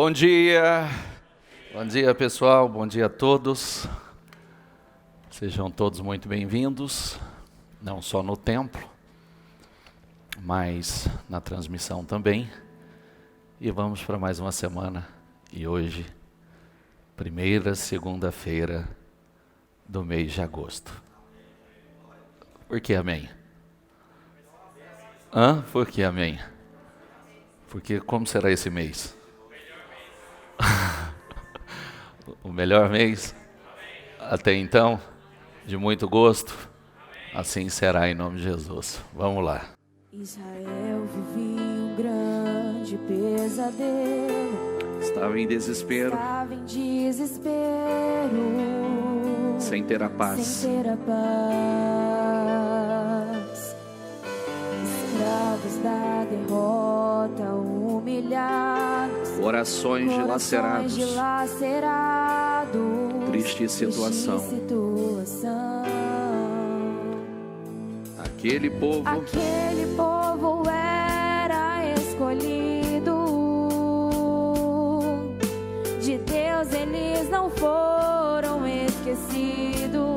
Bom dia pessoal, bom dia a todos. Sejam todos muito bem-vindos, não só no templo, mas na transmissão também. E vamos para mais uma semana, e hoje, primeira segunda-feira do mês de agosto. Por que amém? Por que amém? Porque como será esse mês? O melhor mês? Até então, de muito gosto, assim será em nome de Jesus. Vamos lá. Israel vivia um grande pesadelo. Estava em desespero, sem ter a paz. Escravos da derrota, humilhados, Corações dilacerados, triste situação. Aquele povo era escolhido de Deus, eles não foram esquecidos.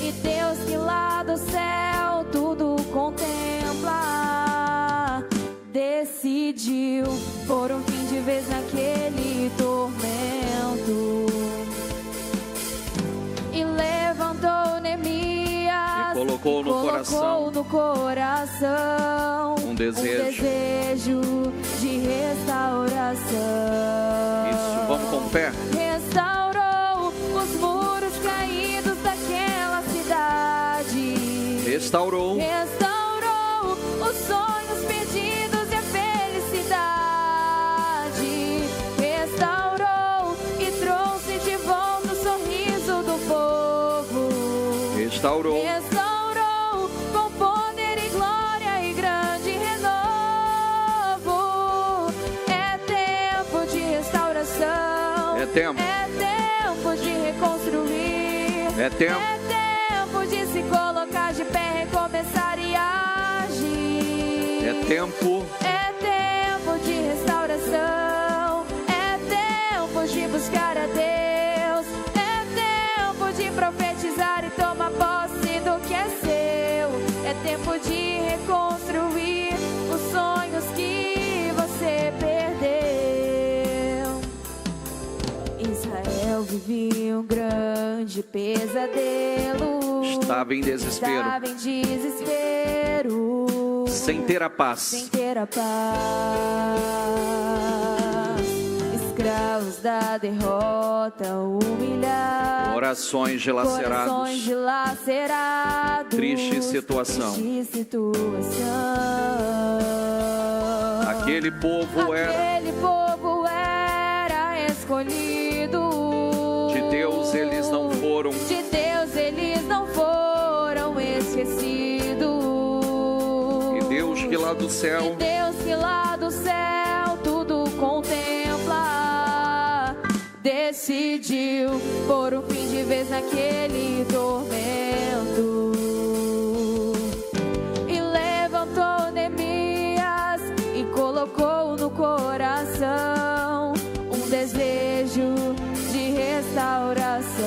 E Deus que lá do céu tudo contempla, decidiu pôr um fim de vez naquele tormento e levantou Neemias, colocou no coração um desejo de restauração. Isso, vamos com fé. Restaurou os muros caídos daquela cidade. Restaurou os sonhos perdidos e a felicidade. Restaurou e trouxe de volta o sorriso do povo. Restaurou Com poder e glória e grande renovo. É tempo de restauração. É tempo de reconstruir. É tempo De se colocar de pé, recomeçar e agir. É tempo De restauração. É tempo de buscar a Deus. É tempo de profetizar e tomar posse do que é seu. É tempo de reconstruir os sonhos que você perdeu. Israel vivia um grande pesadelo. Estava em desespero, sem ter a paz. Escravos da derrota, humilhados, Corações dilacerados, triste situação. Aquele povo era escolhido. De Deus eles não foram esquecidos. E Deus que lá do céu tudo contempla, decidiu pôr um fim de vez naquele tormento e levantou Neemias e colocou no coração um desejo de restauração.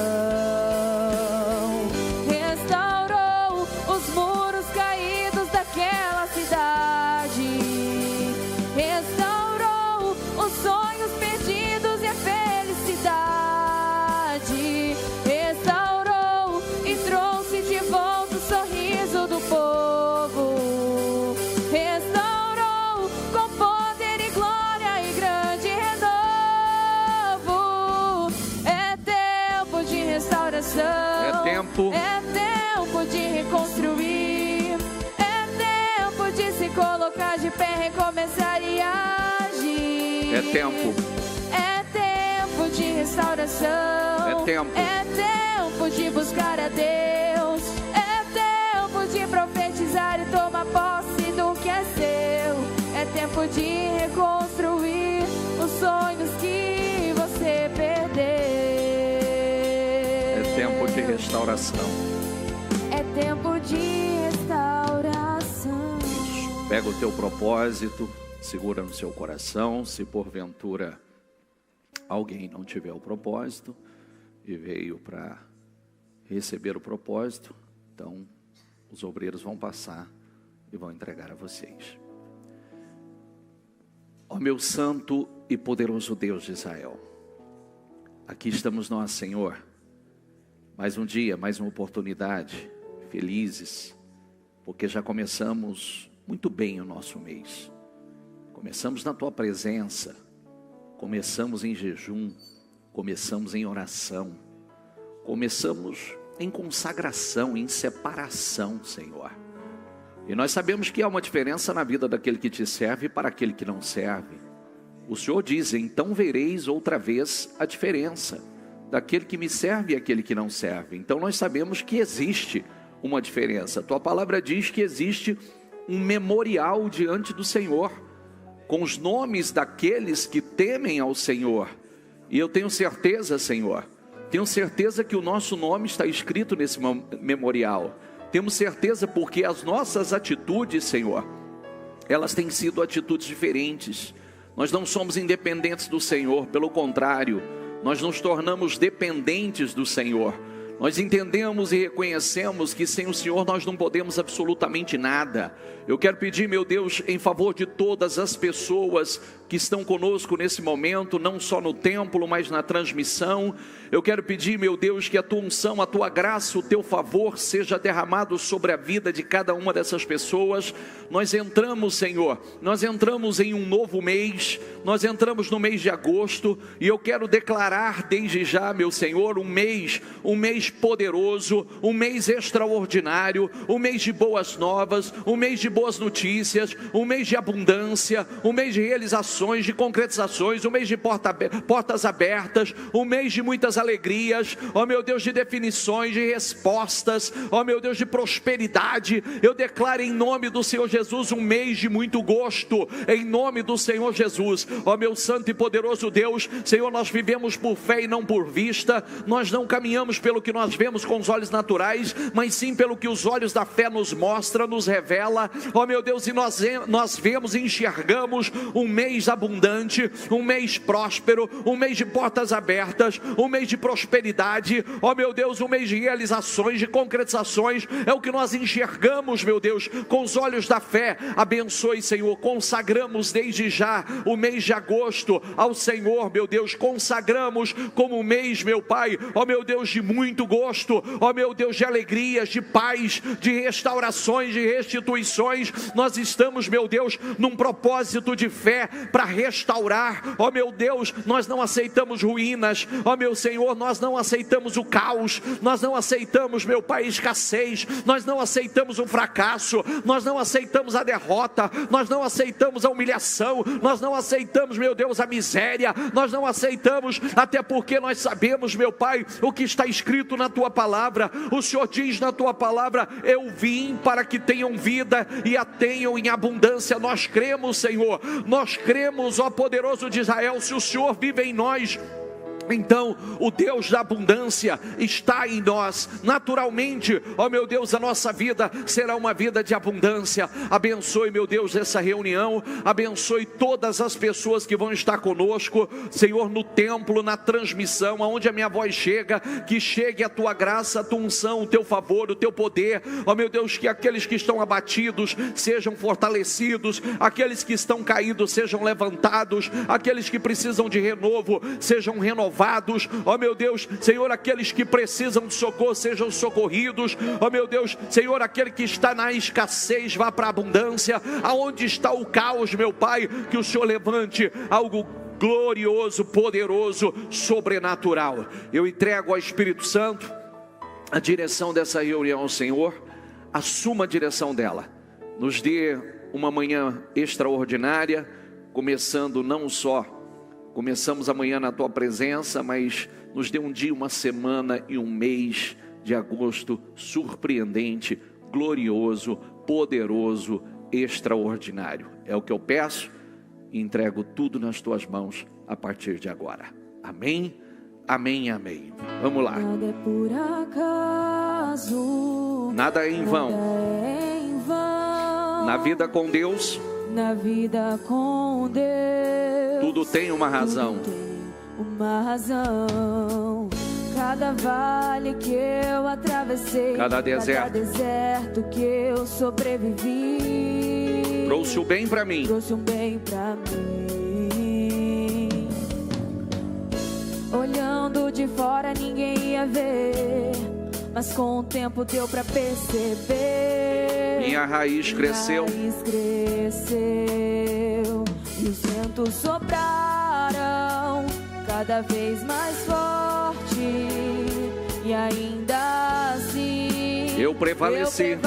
Restaurou os muros caídos daquela cidade. Restaurou os sonhos perdidos e a felicidade. Restaurou e trouxe de volta o sorriso do povo. Restaurou com poder e glória e grande renovo. É tempo de restauração. É tempo De reconstruir. É tempo de se colocar de pé, recomeçar e agir. É tempo De restauração. É tempo De buscar a Deus. É tempo de profetizar e tomar posse do que é seu. É tempo de reconstruir os sonhos que você perdeu. É tempo de restauração. É tempo de restauração. Isso. Pega o teu propósito, segura no seu coração. Se porventura alguém não tiver o propósito e veio para receber o propósito, então os obreiros vão passar e vão entregar a vocês. Ó meu santo e poderoso Deus de Israel, aqui estamos nós, Senhor, mais um dia, mais uma oportunidade, felizes, porque já começamos muito bem o nosso mês. Começamos na Tua presença, começamos em jejum, começamos em oração, começamos em consagração, em separação, Senhor. E nós sabemos que há uma diferença na vida daquele que te serve para aquele que não serve. O Senhor diz, então vereis outra vez a diferença daquele que me serve e aquele que não serve. Então nós sabemos que existe uma diferença. Tua palavra diz que existe um memorial diante do Senhor, com os nomes daqueles que temem ao Senhor. E eu tenho certeza, Senhor, tenho certeza que o nosso nome está escrito nesse memorial. Temos certeza porque as nossas atitudes, Senhor, elas têm sido atitudes diferentes. Nós não somos independentes do Senhor, pelo contrário, nós nos tornamos dependentes do Senhor. Nós entendemos e reconhecemos que sem o Senhor nós não podemos absolutamente nada. Eu quero pedir, meu Deus, em favor de todas as pessoas que estão conosco nesse momento, não só no templo, mas na transmissão. Eu quero pedir, meu Deus, que a Tua unção, a Tua graça, o Teu favor seja derramado sobre a vida de cada uma dessas pessoas. Nós entramos, Senhor, nós entramos em um novo mês, nós entramos no mês de agosto, e eu quero declarar desde já, meu Senhor, um mês poderoso, um mês extraordinário, um mês de boas novas, um mês de boas notícias, um mês de abundância, um mês de realizações, de concretizações, um mês de portas abertas, um mês de muitas alegrias, ó meu Deus, de definições, de respostas, ó meu Deus, de prosperidade. Eu declaro em nome do Senhor Jesus um mês de muito gosto, em nome do Senhor Jesus. Ó meu santo e poderoso Deus, Senhor, nós vivemos por fé e não por vista, nós não caminhamos pelo que nós vemos com os olhos naturais, mas sim pelo que os olhos da fé nos mostra, nos revela, ó meu Deus, e nós vemos e enxergamos um mês abundante, um mês próspero, um mês de portas abertas, um mês de prosperidade, ó meu Deus, um mês de realizações, de concretizações, é o que nós enxergamos, meu Deus, com os olhos da fé. Abençoe, Senhor, consagramos desde já o mês de agosto ao Senhor, meu Deus, consagramos como um mês, meu Pai, ó meu Deus, de muito gosto, ó meu Deus, de alegrias, de paz, de restaurações, de restituições. Nós estamos, meu Deus, num propósito de fé para restaurar, ó meu Deus, nós não aceitamos ruínas, ó meu Senhor, nós não aceitamos o caos, nós não aceitamos, meu Pai, escassez, nós não aceitamos o fracasso, nós não aceitamos a derrota, nós não aceitamos a humilhação, nós não aceitamos, meu Deus, a miséria, nós não aceitamos, até porque nós sabemos, meu Pai, o que está escrito na Tua palavra. O Senhor diz na Tua palavra, eu vim para que tenham vida e a tenham em abundância. Nós cremos, Senhor, nós cremos, ó poderoso de Israel, se o Senhor vive em nós, então o Deus da abundância está em nós. Naturalmente, ó meu Deus, a nossa vida será uma vida de abundância. Abençoe, meu Deus, essa reunião, abençoe todas as pessoas que vão estar conosco, Senhor, no templo, na transmissão, aonde a minha voz chega, que chegue a Tua graça, a Tua unção, o Teu favor, o Teu poder, ó meu Deus, que aqueles que estão abatidos sejam fortalecidos, aqueles que estão caídos sejam levantados, aqueles que precisam de renovo sejam renovados, ó meu Deus, Senhor, aqueles que precisam de socorro sejam socorridos, ó meu Deus, Senhor, aquele que está na escassez vá para a abundância, aonde está o caos, meu Pai, que o Senhor levante algo glorioso, poderoso, sobrenatural. Eu entrego ao Espírito Santo a direção dessa reunião, Senhor, assuma a direção dela, nos dê uma manhã extraordinária, começando não só começamos amanhã na Tua presença, mas nos dê um dia, uma semana e um mês de agosto surpreendente, glorioso, poderoso, extraordinário. É o que eu peço e entrego tudo nas Tuas mãos a partir de agora. Amém, amém, amém. Vamos lá. Nada é por acaso, nada é em vão. nada é em vão. Na vida com Deus, na vida com Deus. Tudo tem uma razão. Tudo tem uma razão. Cada vale que eu atravessei, cada deserto que eu sobrevivi, trouxe o bem para mim. Trouxe um bem para mim. Olhando de fora ninguém ia ver, mas com o tempo deu pra perceber. Minha raiz cresceu. Minha raiz cresceu. E os ventos sopraram cada vez mais forte. E ainda assim eu prevaleci.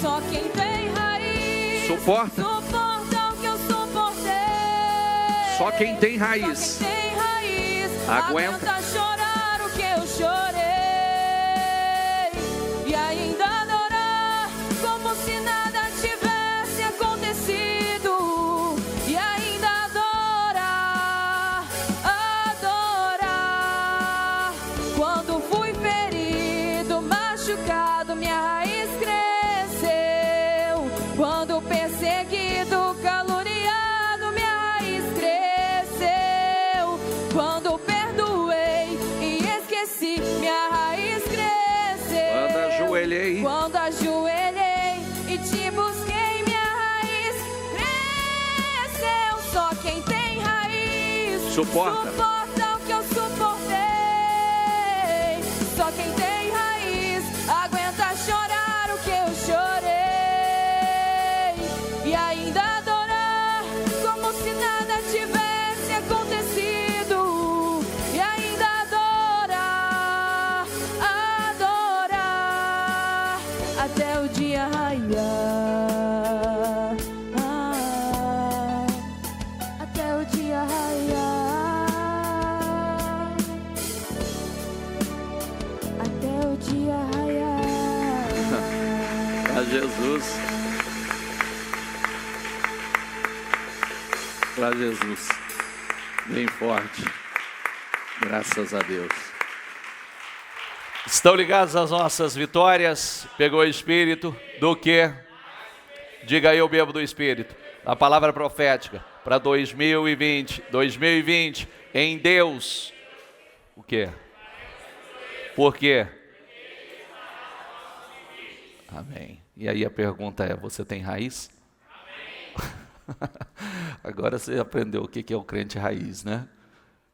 Só quem tem raiz suporta o que eu suportei. Só quem tem raiz, aguenta chorar o que eu chorei. E ainda adorar como se nada tivesse acontecido. E ainda adorar. Quando fui ferido, machucado, minha raiz cresceu. Quando perseguido, caluniado, minha raiz cresceu. Quando perdoei e esqueci, minha raiz cresceu. Quando ajoelhei e te busquei, minha raiz cresceu. Só quem tem raiz suporta o que eu suportei. Só quem tem raiz aguenta chorar o que eu chorei. E ainda adorar como se nada tivesse acontecido. E ainda adorar até o dia raiar. Até o dia raiar. Até o dia raiar. A Jesus. Para Jesus. Bem forte. Graças a Deus. Estão ligados às nossas vitórias? Pegou o Espírito do quê? Diga aí, eu bebo do Espírito. A palavra profética para 2020. 2020 em Deus. O quê? Por quê? Amém. E aí a pergunta é, você tem raiz? Agora você aprendeu o que é o crente raiz, né?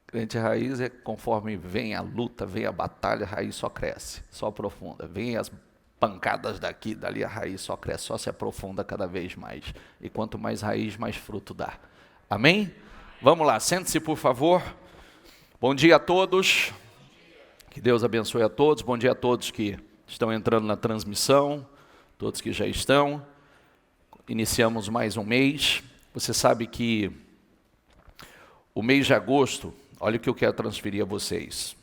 Crente raiz é conforme vem a luta, vem a batalha, a raiz só cresce, só aprofunda. Vem as pancadas daqui, dali, a raiz só cresce, só se aprofunda cada vez mais. E quanto mais raiz, mais fruto dá. Amém? Vamos lá, sente-se por favor. Bom dia a todos. Que Deus abençoe a todos. Bom dia a todos que estão entrando na transmissão, todos que já estão. Iniciamos mais um mês. Você sabe que o mês de agosto, olha o que eu quero transferir a vocês.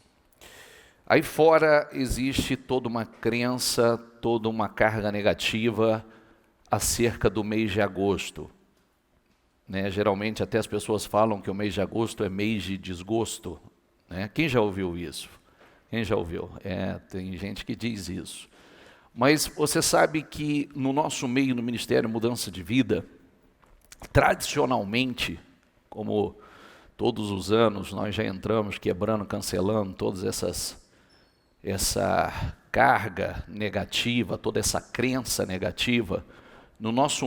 Aí fora existe toda uma crença, toda uma carga negativa acerca do mês de agosto. Né? Geralmente até as pessoas falam que o mês de agosto é mês de desgosto. Né? Quem já ouviu isso? Quem já ouviu? Tem gente que diz isso. Mas você sabe que no nosso meio, no Ministério Mudança de Vida, tradicionalmente, como todos os anos, nós já entramos quebrando, cancelando todas essa carga negativa, toda essa crença negativa. No nosso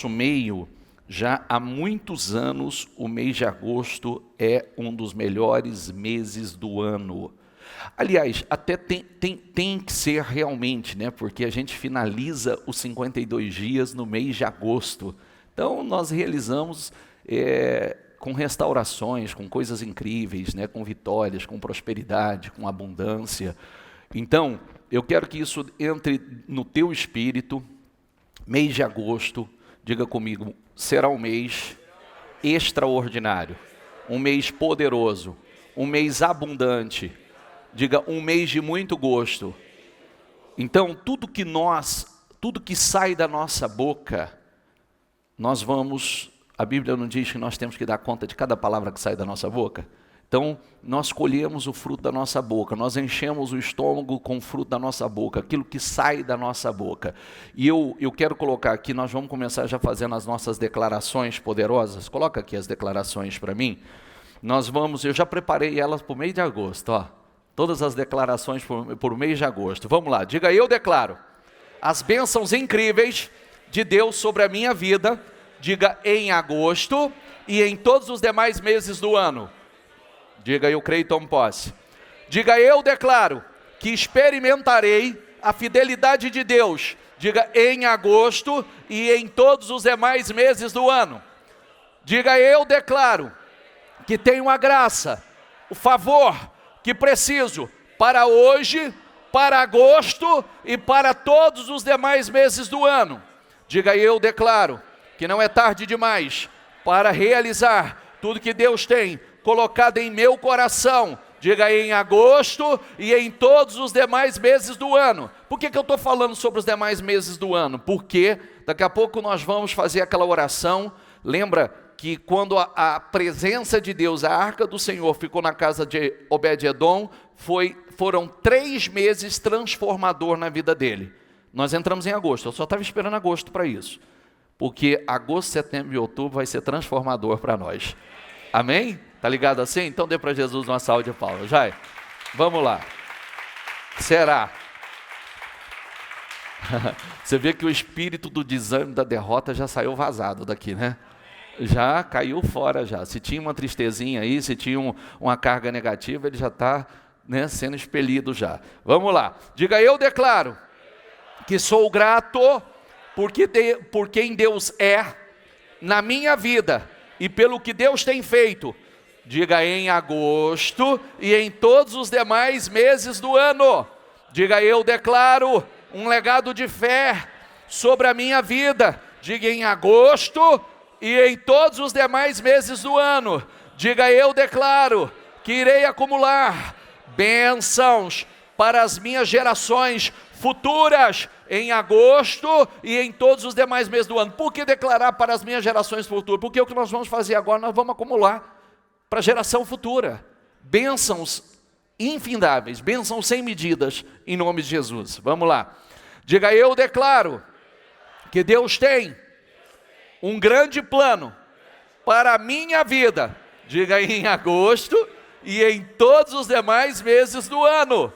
meio, já há muitos anos, o mês de agosto é um dos melhores meses do ano. Aliás, até tem que ser realmente, né? Porque a gente finaliza os 52 dias no mês de agosto. Então, nós realizamos com restaurações, com coisas incríveis, né? Com vitórias, com prosperidade, com abundância. Então, eu quero que isso entre no teu espírito. Mês de agosto, diga comigo, será um mês extraordinário, um mês poderoso, um mês abundante. Diga, um mês de muito gosto. Então, tudo que sai da nossa boca, nós vamos, a Bíblia não diz que nós temos que dar conta de cada palavra que sai da nossa boca? Então, nós colhemos o fruto da nossa boca, nós enchemos o estômago com o fruto da nossa boca, aquilo que sai da nossa boca. E eu quero colocar aqui, nós vamos começar já fazendo as nossas declarações poderosas. Coloca aqui as declarações para mim. Eu já preparei elas para o mês de agosto, ó. Todas as declarações por mês de agosto. Vamos lá, diga: eu declaro as bênçãos incríveis de Deus sobre a minha vida. Diga: em agosto e em todos os demais meses do ano. Diga: eu creio e tomo posse. Diga: eu declaro que experimentarei a fidelidade de Deus. Diga: em agosto e em todos os demais meses do ano. Diga: eu declaro que tenho a graça, o favor que preciso para hoje, para agosto e para todos os demais meses do ano. Diga: eu declaro que não é tarde demais para realizar tudo que Deus tem colocado em meu coração. Diga: em agosto e em todos os demais meses do ano. Por que eu estou falando sobre os demais meses do ano? Porque daqui a pouco nós vamos fazer aquela oração. Lembra que quando a presença de Deus, a arca do Senhor, ficou na casa de Obed-edom, foram 3 meses transformador na vida dele. Nós entramos em agosto, eu só estava esperando agosto para isso. Porque agosto, setembro e outubro vai ser transformador para nós. Amém? Tá ligado assim? Então dê para Jesus uma salva de palmas. Já. Vamos lá. Será? Você vê que o espírito do desânimo, da derrota já saiu vazado daqui, né? Já caiu fora já. Se tinha uma tristezinha aí, se tinha uma carga negativa, ele já está, né, sendo expelido já. Vamos lá. Diga: eu declaro que sou grato por quem Deus é na minha vida e pelo que Deus tem feito. Diga: em agosto e em todos os demais meses do ano. Diga: eu declaro um legado de fé sobre a minha vida. Diga: em agosto e em todos os demais meses do ano. Diga: eu declaro que irei acumular bênçãos para as minhas gerações futuras em agosto e em todos os demais meses do ano. Por que declarar para as minhas gerações futuras? Porque o que nós vamos fazer agora, nós vamos acumular para a geração futura bênçãos infindáveis, bênçãos sem medidas, em nome de Jesus. Vamos lá. Diga: eu declaro que Deus tem um grande plano para a minha vida. Diga: em agosto e em todos os demais meses do ano.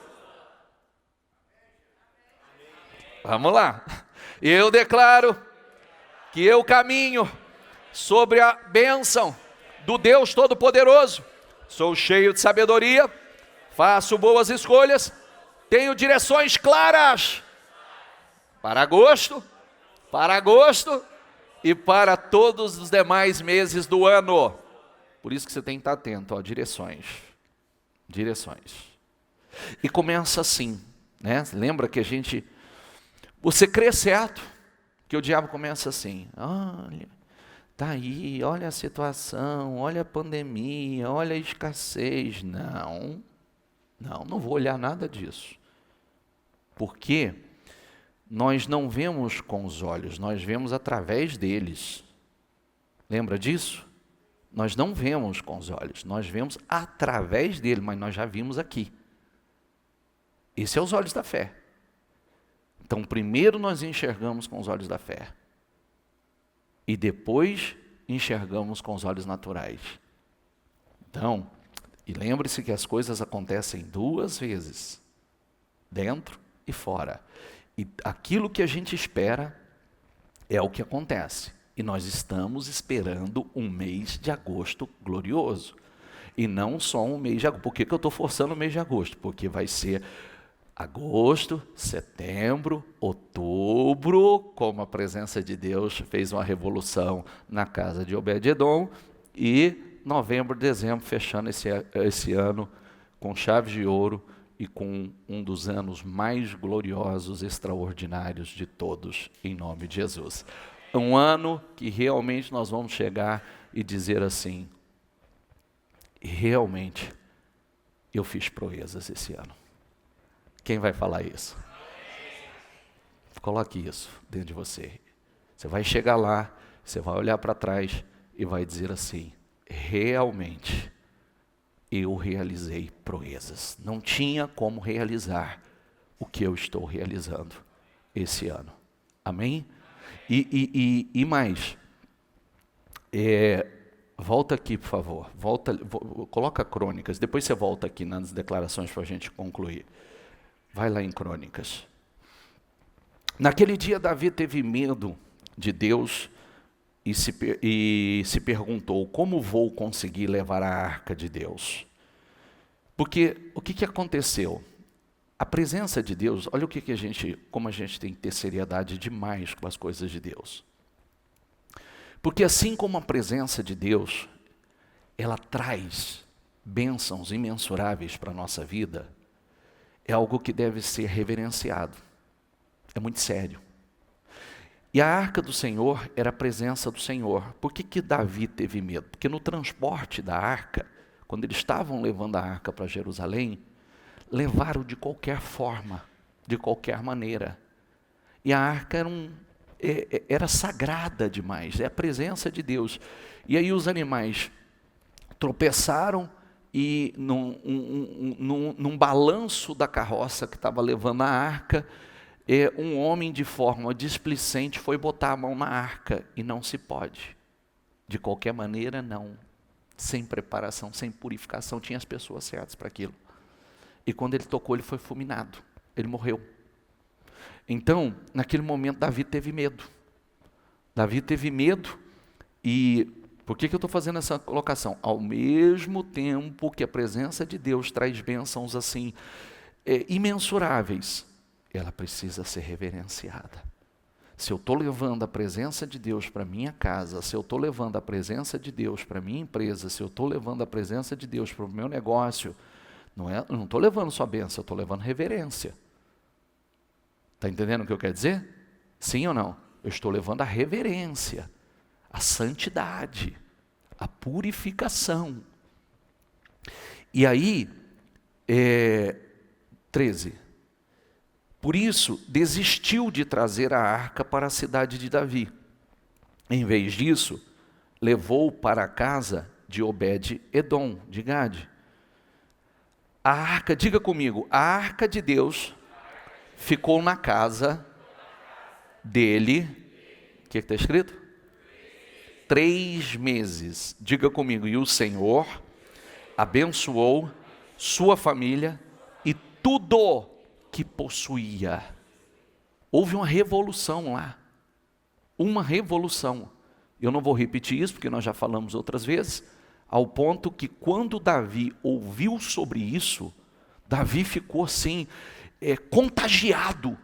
Vamos lá. Eu declaro que eu caminho sobre a bênção do Deus Todo-Poderoso. Sou cheio de sabedoria, faço boas escolhas, tenho direções claras para agosto e para todos os demais meses do ano. Por isso que você tem que estar atento, ó, direções. E começa assim, né? Lembra que você crê certo, que o diabo começa assim: olha, tá aí, olha a situação, olha a pandemia, olha a escassez. Não vou olhar nada disso. Porque nós não vemos com os olhos, nós vemos através deles. Lembra disso? Nós não vemos com os olhos, nós vemos através dele, mas nós já vimos aqui. Esse é os olhos da fé. Então, primeiro nós enxergamos com os olhos da fé. E depois enxergamos com os olhos naturais. Então, e lembre-se que as coisas acontecem 2 vezes. Dentro e fora. E aquilo que a gente espera é o que acontece. E nós estamos esperando um mês de agosto glorioso. E não só um mês de agosto. Por que eu estou forçando o mês de agosto? Porque vai ser agosto, setembro, outubro, como a presença de Deus fez uma revolução na casa de Obed-edom, e novembro, dezembro, fechando esse ano com chave de ouro e com um dos anos mais gloriosos, extraordinários de todos, em nome de Jesus. Um ano que realmente nós vamos chegar e dizer assim: realmente eu fiz proezas esse ano. Quem vai falar isso? Coloque isso dentro de você. Você vai chegar lá, você vai olhar para trás e vai dizer assim: realmente eu realizei proezas. Não tinha como realizar o que eu estou realizando esse ano. Amém? E mais, volta aqui, por favor. Coloca Crônicas, depois você volta aqui nas declarações para a gente concluir. Vai lá em Crônicas. Naquele dia, Davi teve medo de Deus e se perguntou: como vou conseguir levar a arca de Deus? Porque o que aconteceu? A presença de Deus, olha como a gente tem que ter seriedade demais com as coisas de Deus. Porque assim como a presença de Deus, ela traz bênçãos imensuráveis para a nossa vida, é algo que deve ser reverenciado. É muito sério. E a arca do Senhor era a presença do Senhor. Por que Davi teve medo? Porque no transporte da arca, quando eles estavam levando a arca para Jerusalém, levaram de qualquer forma, de qualquer maneira. E a arca era sagrada demais, é a presença de Deus. E aí os animais tropeçaram e num balanço da carroça que estava levando a arca, um homem de forma displicente foi botar a mão na arca, e não se pode. De qualquer maneira, não. Sem preparação, sem purificação, tinha as pessoas certas para aquilo. E quando ele tocou, ele foi fulminado, ele morreu. Então, naquele momento, Davi teve medo. Davi teve medo, e por que eu estou fazendo essa colocação? Ao mesmo tempo que a presença de Deus traz bênçãos assim, imensuráveis, ela precisa ser reverenciada. Se eu estou levando a presença de Deus para minha casa, se eu estou levando a presença de Deus para minha empresa, se eu estou levando a presença de Deus para o meu negócio, não estou levando só bênção, eu estou levando reverência. Está entendendo o que eu quero dizer? Sim ou não? Eu estou levando a reverência, a santidade, a purificação. E aí, 13. Por isso, desistiu de trazer a arca para a cidade de Davi. Em vez disso, levou para a casa de Obed-Edom, de Gade. A arca, diga comigo, a arca de Deus ficou na casa dele. O que está escrito? 3 meses. Diga comigo, e o Senhor abençoou sua família e tudo que possuía. Houve uma revolução lá. Uma revolução. Eu não vou repetir isso, porque nós já falamos outras vezes, ao ponto que quando Davi ouviu sobre isso, Davi ficou assim, contagiado.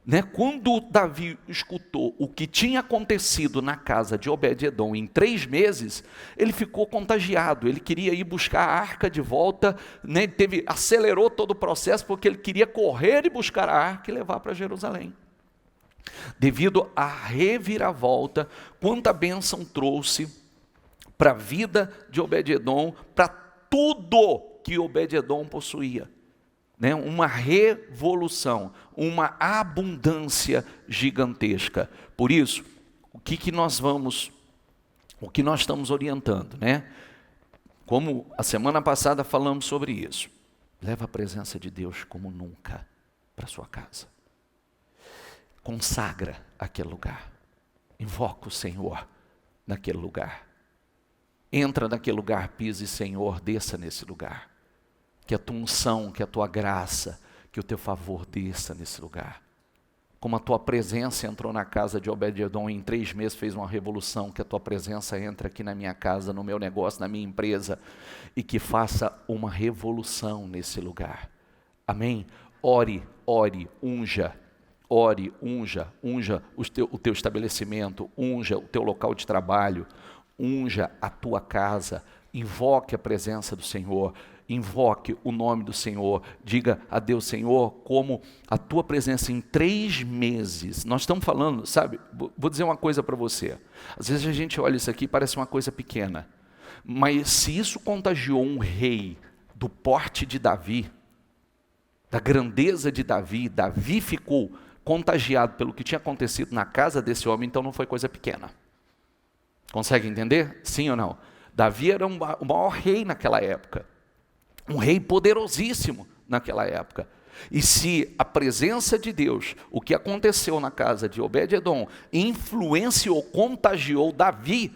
Né? Quando Davi escutou o que tinha acontecido na casa de Obed-Edom em 3 meses, ele ficou contagiado, ele queria ir buscar a arca de volta, né? Acelerou todo o processo, porque ele queria correr e buscar a arca e levar para Jerusalém. Devido à reviravolta, quanta bênção trouxe para a vida de Obed-Edom, para tudo que Obed-Edom possuía. Né, uma revolução, uma abundância gigantesca. Por isso, o que nós estamos orientando, né? Como a semana passada falamos sobre isso, leva a presença de Deus como nunca para sua casa. Consagra aquele lugar, invoca o Senhor naquele lugar. Entra naquele lugar, pise, Senhor, desça nesse lugar. Que a tua unção, que a tua graça, que o teu favor desça nesse lugar. Como a tua presença entrou na casa de Obed-Edom e em 3 meses fez uma revolução, que a tua presença entre aqui na minha casa, no meu negócio, na minha empresa, e que faça uma revolução nesse lugar. Amém? Ore, unja o teu estabelecimento, unja o teu local de trabalho, unja a tua casa, invoque a presença do Senhor, invoque o nome do Senhor, diga a Deus: Senhor, como a tua presença em 3 meses, nós estamos falando, sabe, vou dizer uma coisa para você, às vezes a gente olha isso aqui e parece uma coisa pequena, mas se isso contagiou um rei do porte de Davi, da grandeza de Davi, Davi ficou contagiado pelo que tinha acontecido na casa desse homem, então não foi coisa pequena. Consegue entender? Sim ou não? Davi era o maior rei naquela época. um rei poderosíssimo naquela época. E se a presença de Deus, o que aconteceu na casa de Obed-edom, influenciou, contagiou Davi,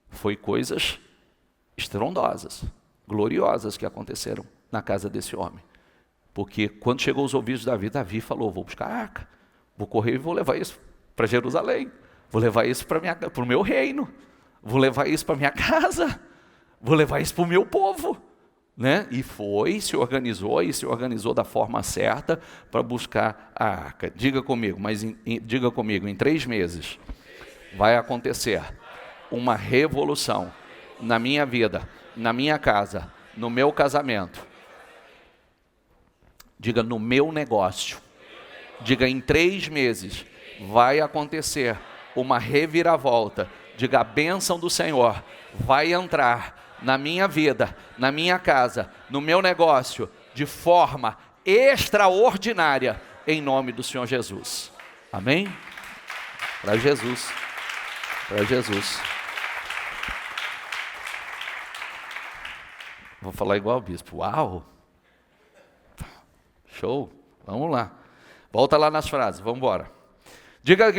foi coisas estrondosas, gloriosas que aconteceram na casa desse homem. Porque quando chegou aos ouvidos de Davi, Davi falou: vou buscar a arca, vou correr e vou levar isso para Jerusalém, vou levar isso para o meu reino, vou levar isso para minha casa, vou levar isso para o meu povo. Né? E se organizou da forma certa para buscar a arca. Diga comigo, em 3 meses vai acontecer uma revolução na minha vida, na minha casa, no meu casamento. Diga, no meu negócio. Diga, em 3 meses vai acontecer uma reviravolta. Diga, a bênção do Senhor vai entrar na minha vida, na minha casa, no meu negócio, de forma extraordinária, em nome do Senhor Jesus. Amém? Para Jesus. Para Jesus. Vou falar igual o bispo. Uau! Show! Vamos lá. Volta lá nas frases, vamos embora. Diga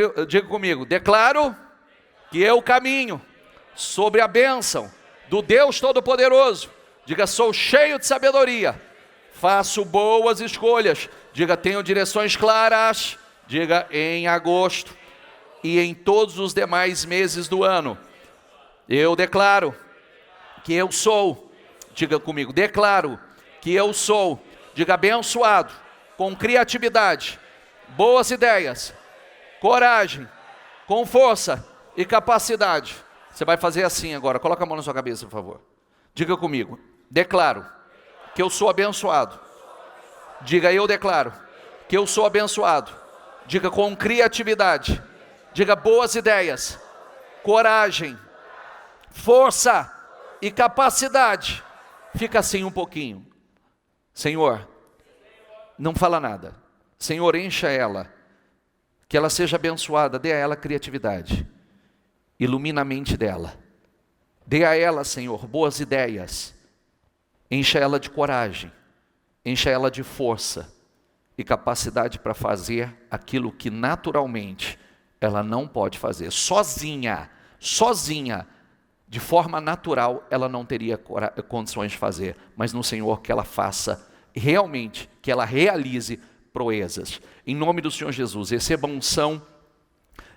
comigo: declaro que eu caminho sobre a bênção do Deus Todo-Poderoso. Diga, sou cheio de sabedoria, faço boas escolhas. Diga, tenho direções claras. Diga, em agosto e em todos os demais meses do ano, eu declaro que eu sou, diga comigo, declaro que eu sou, diga, abençoado, com criatividade, boas ideias, coragem, com força e capacidade. Você vai fazer assim agora, coloca a mão na sua cabeça, por favor. Diga comigo, declaro que eu sou abençoado. Diga, eu declaro que eu sou abençoado. Diga, com criatividade. Diga, boas ideias, coragem, força e capacidade. Fica assim um pouquinho. Senhor, não fala nada. Senhor, encha ela, que ela seja abençoada, dê a ela criatividade. Ilumina a mente dela. Dê a ela, Senhor, boas ideias. Encha ela de coragem. Encha ela de força e capacidade para fazer aquilo que naturalmente ela não pode fazer. Sozinha, de forma natural, ela não teria condições de fazer. Mas no Senhor, que ela faça realmente, que ela realize proezas. Em nome do Senhor Jesus, receba unção.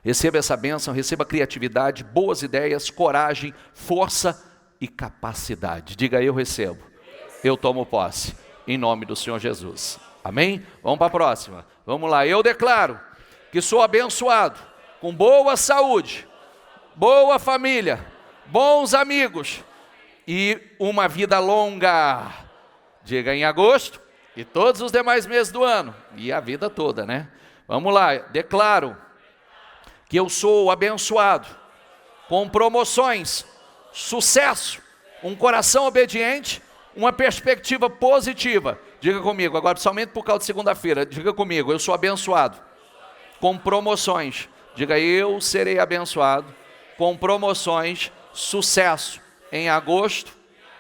Receba essa bênção, receba criatividade, boas ideias, coragem, força e capacidade. Diga, eu recebo, eu tomo posse, em nome do Senhor Jesus. Amém? Vamos para a próxima. Vamos lá. Eu declaro que sou abençoado, com boa saúde, boa família, bons amigos e uma vida longa. Diga, em agosto e todos os demais meses do ano. E a vida toda, né? Vamos lá. Declaro que eu sou abençoado, com promoções, sucesso, um coração obediente, uma perspectiva positiva. Diga comigo, agora somente por causa de segunda-feira, diga comigo, eu sou abençoado, com promoções. Diga, eu serei abençoado, com promoções, sucesso, em agosto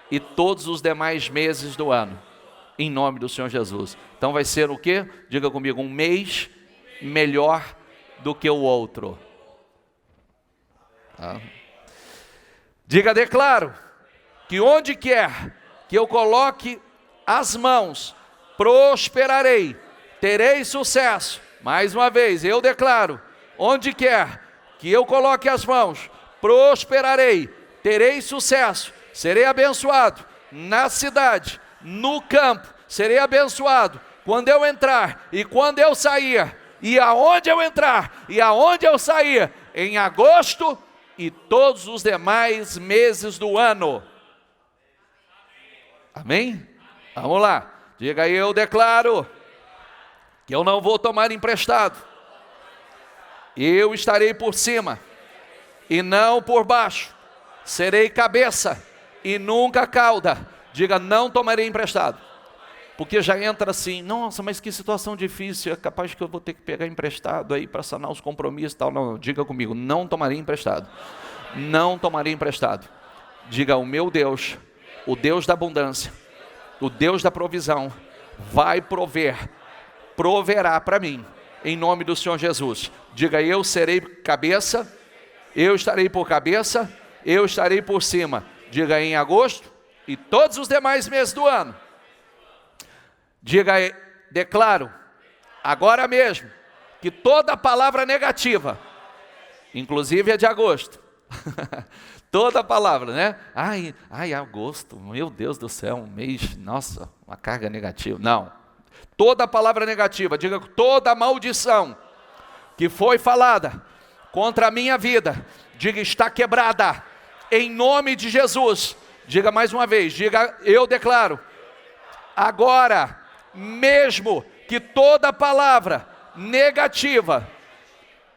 e todos os demais meses do ano, em nome do Senhor Jesus. Então vai ser o quê? Diga comigo, um mês melhor do que o outro. Diga, declaro que onde quer que eu coloque as mãos, prosperarei, terei sucesso. Mais uma vez, eu declaro, onde quer que eu coloque as mãos, prosperarei, terei sucesso, serei abençoado na cidade, no campo, serei abençoado quando eu entrar e quando eu sair. E aonde eu entrar e aonde eu sair, em agosto e todos os demais meses do ano. Amém? Vamos lá. Diga aí, eu declaro que eu não vou tomar emprestado. Eu estarei por cima e não por baixo. Serei cabeça e nunca cauda. Diga, não tomarei emprestado. Porque já entra assim, nossa, mas que situação difícil, é capaz que eu vou ter que pegar emprestado aí para sanar os compromissos e tal. Não, diga comigo, não tomarei emprestado. Não tomarei emprestado. Diga, o meu Deus, o Deus da abundância, o Deus da provisão, vai proverá para mim, em nome do Senhor Jesus. Diga: eu serei cabeça, eu estarei por cabeça, eu estarei por cima. Diga: em agosto e todos os demais meses do ano. Diga: declaro agora mesmo que toda palavra negativa, inclusive a de agosto, toda palavra, né? Ai, agosto, meu Deus do céu, um mês, nossa, uma carga negativa. Não, toda palavra negativa, diga: toda maldição que foi falada contra a minha vida, diga: está quebrada, em nome de Jesus. Diga mais uma vez, diga: eu declaro agora mesmo que toda palavra negativa.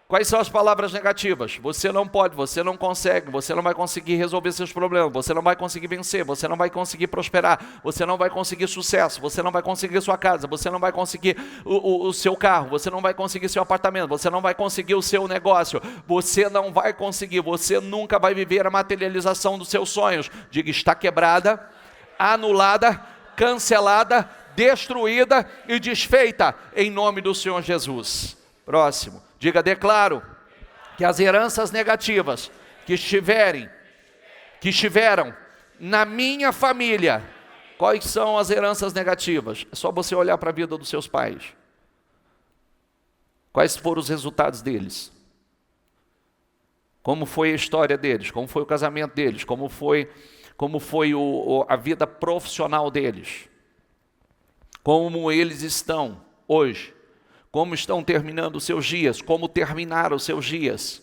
Quais são as palavras negativas? Você não pode, você não consegue, você não vai conseguir resolver seus problemas, você não vai conseguir vencer, você não vai conseguir prosperar, você não vai conseguir sucesso, você não vai conseguir sua casa, você não vai conseguir o seu carro, você não vai conseguir seu apartamento, você não vai conseguir o seu negócio, você não vai conseguir, você nunca vai viver a materialização dos seus sonhos. Diga: está quebrada, anulada, cancelada, destruída e desfeita em nome do Senhor Jesus. Próximo. Diga: declaro que as heranças negativas que estiveram na minha família. Quais são as heranças negativas? É só você olhar para a vida dos seus pais. Quais foram os resultados deles? Como foi a história deles? Como foi o casamento deles? Como foi a vida profissional deles? Como eles estão hoje? Como estão terminando os seus dias? Como terminaram os seus dias?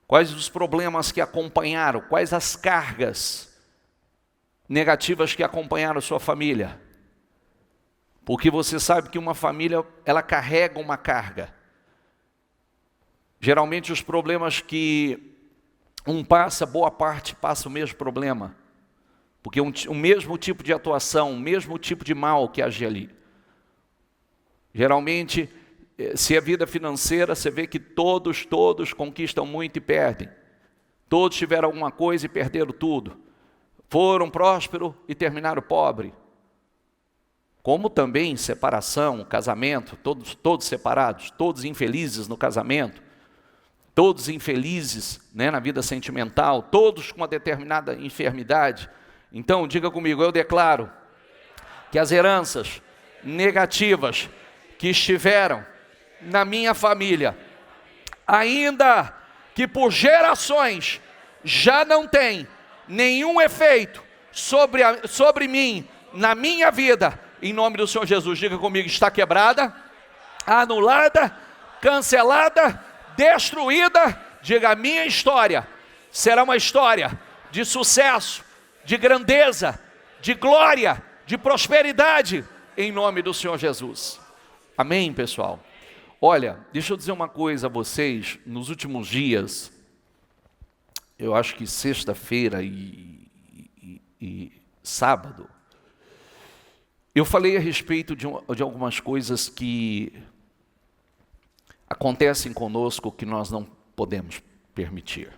Quais os problemas que acompanharam? Quais as cargas negativas que acompanharam a sua família? Porque você sabe que uma família, ela carrega uma carga. Geralmente os problemas que um passa, boa parte passa o mesmo problema. Porque o mesmo tipo de atuação, o mesmo tipo de mal que age ali. Geralmente, se é vida financeira, você vê que todos conquistam muito e perdem. Todos tiveram alguma coisa e perderam tudo. Foram prósperos e terminaram pobre. Como também separação, casamento, todos separados, todos infelizes no casamento, todos infelizes, né, na vida sentimental, todos com uma determinada enfermidade. Então, diga comigo: eu declaro que as heranças negativas que estiveram na minha família, ainda que por gerações, já não tem nenhum efeito sobre mim, na minha vida, em nome do Senhor Jesus. Diga comigo: está quebrada, anulada, cancelada, destruída. Diga: a minha história será uma história de sucesso, de grandeza, de glória, de prosperidade, em nome do Senhor Jesus. Amém, pessoal? Olha, deixa eu dizer uma coisa a vocês. Nos últimos dias, eu acho que sexta-feira e sábado, eu falei a respeito de algumas coisas que acontecem conosco que nós não podemos permitir.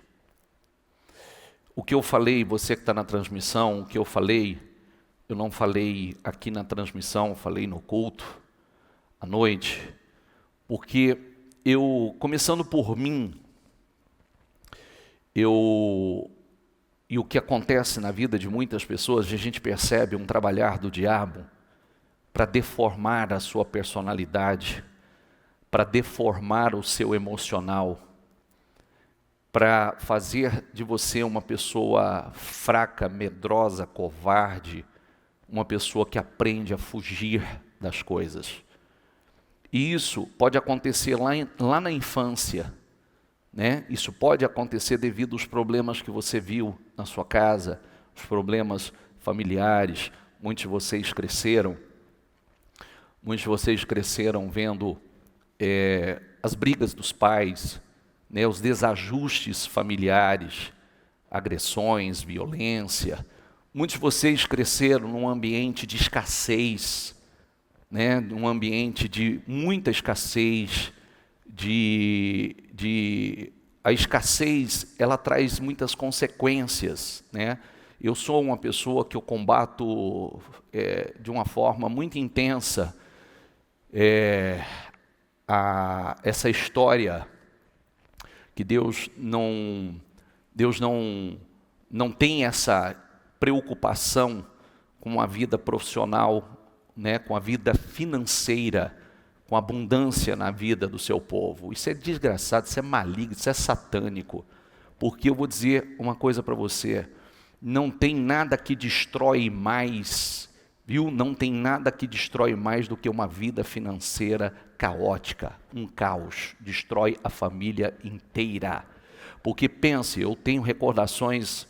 O que eu falei, você que está na transmissão, o que eu falei, eu não falei aqui na transmissão, falei no culto, à noite, porque começando por mim, e o que acontece na vida de muitas pessoas, a gente percebe um trabalhar do diabo para deformar a sua personalidade, para deformar o seu emocional, para fazer de você uma pessoa fraca, medrosa, covarde, uma pessoa que aprende a fugir das coisas. E isso pode acontecer lá na infância, né? Isso pode acontecer devido aos problemas que você viu na sua casa, os problemas familiares. Muitos de vocês cresceram vendo as brigas dos pais, né? Os desajustes familiares, agressões, violência. Muitos de vocês cresceram num ambiente de escassez, né, num ambiente de muita escassez, a escassez, ela traz muitas consequências, né? eu sou uma pessoa que eu combato de uma forma muito intensa essa história que Deus não tem essa preocupação com a vida profissional, né, com a vida financeira, com abundância na vida do seu povo. Isso é desgraçado, isso é maligno, isso é satânico. Porque eu vou dizer uma coisa para você, não tem nada que destrói mais, viu? Não tem nada que destrói mais do que uma vida financeira caótica, um caos, destrói a família inteira. Porque pense, eu tenho recordações,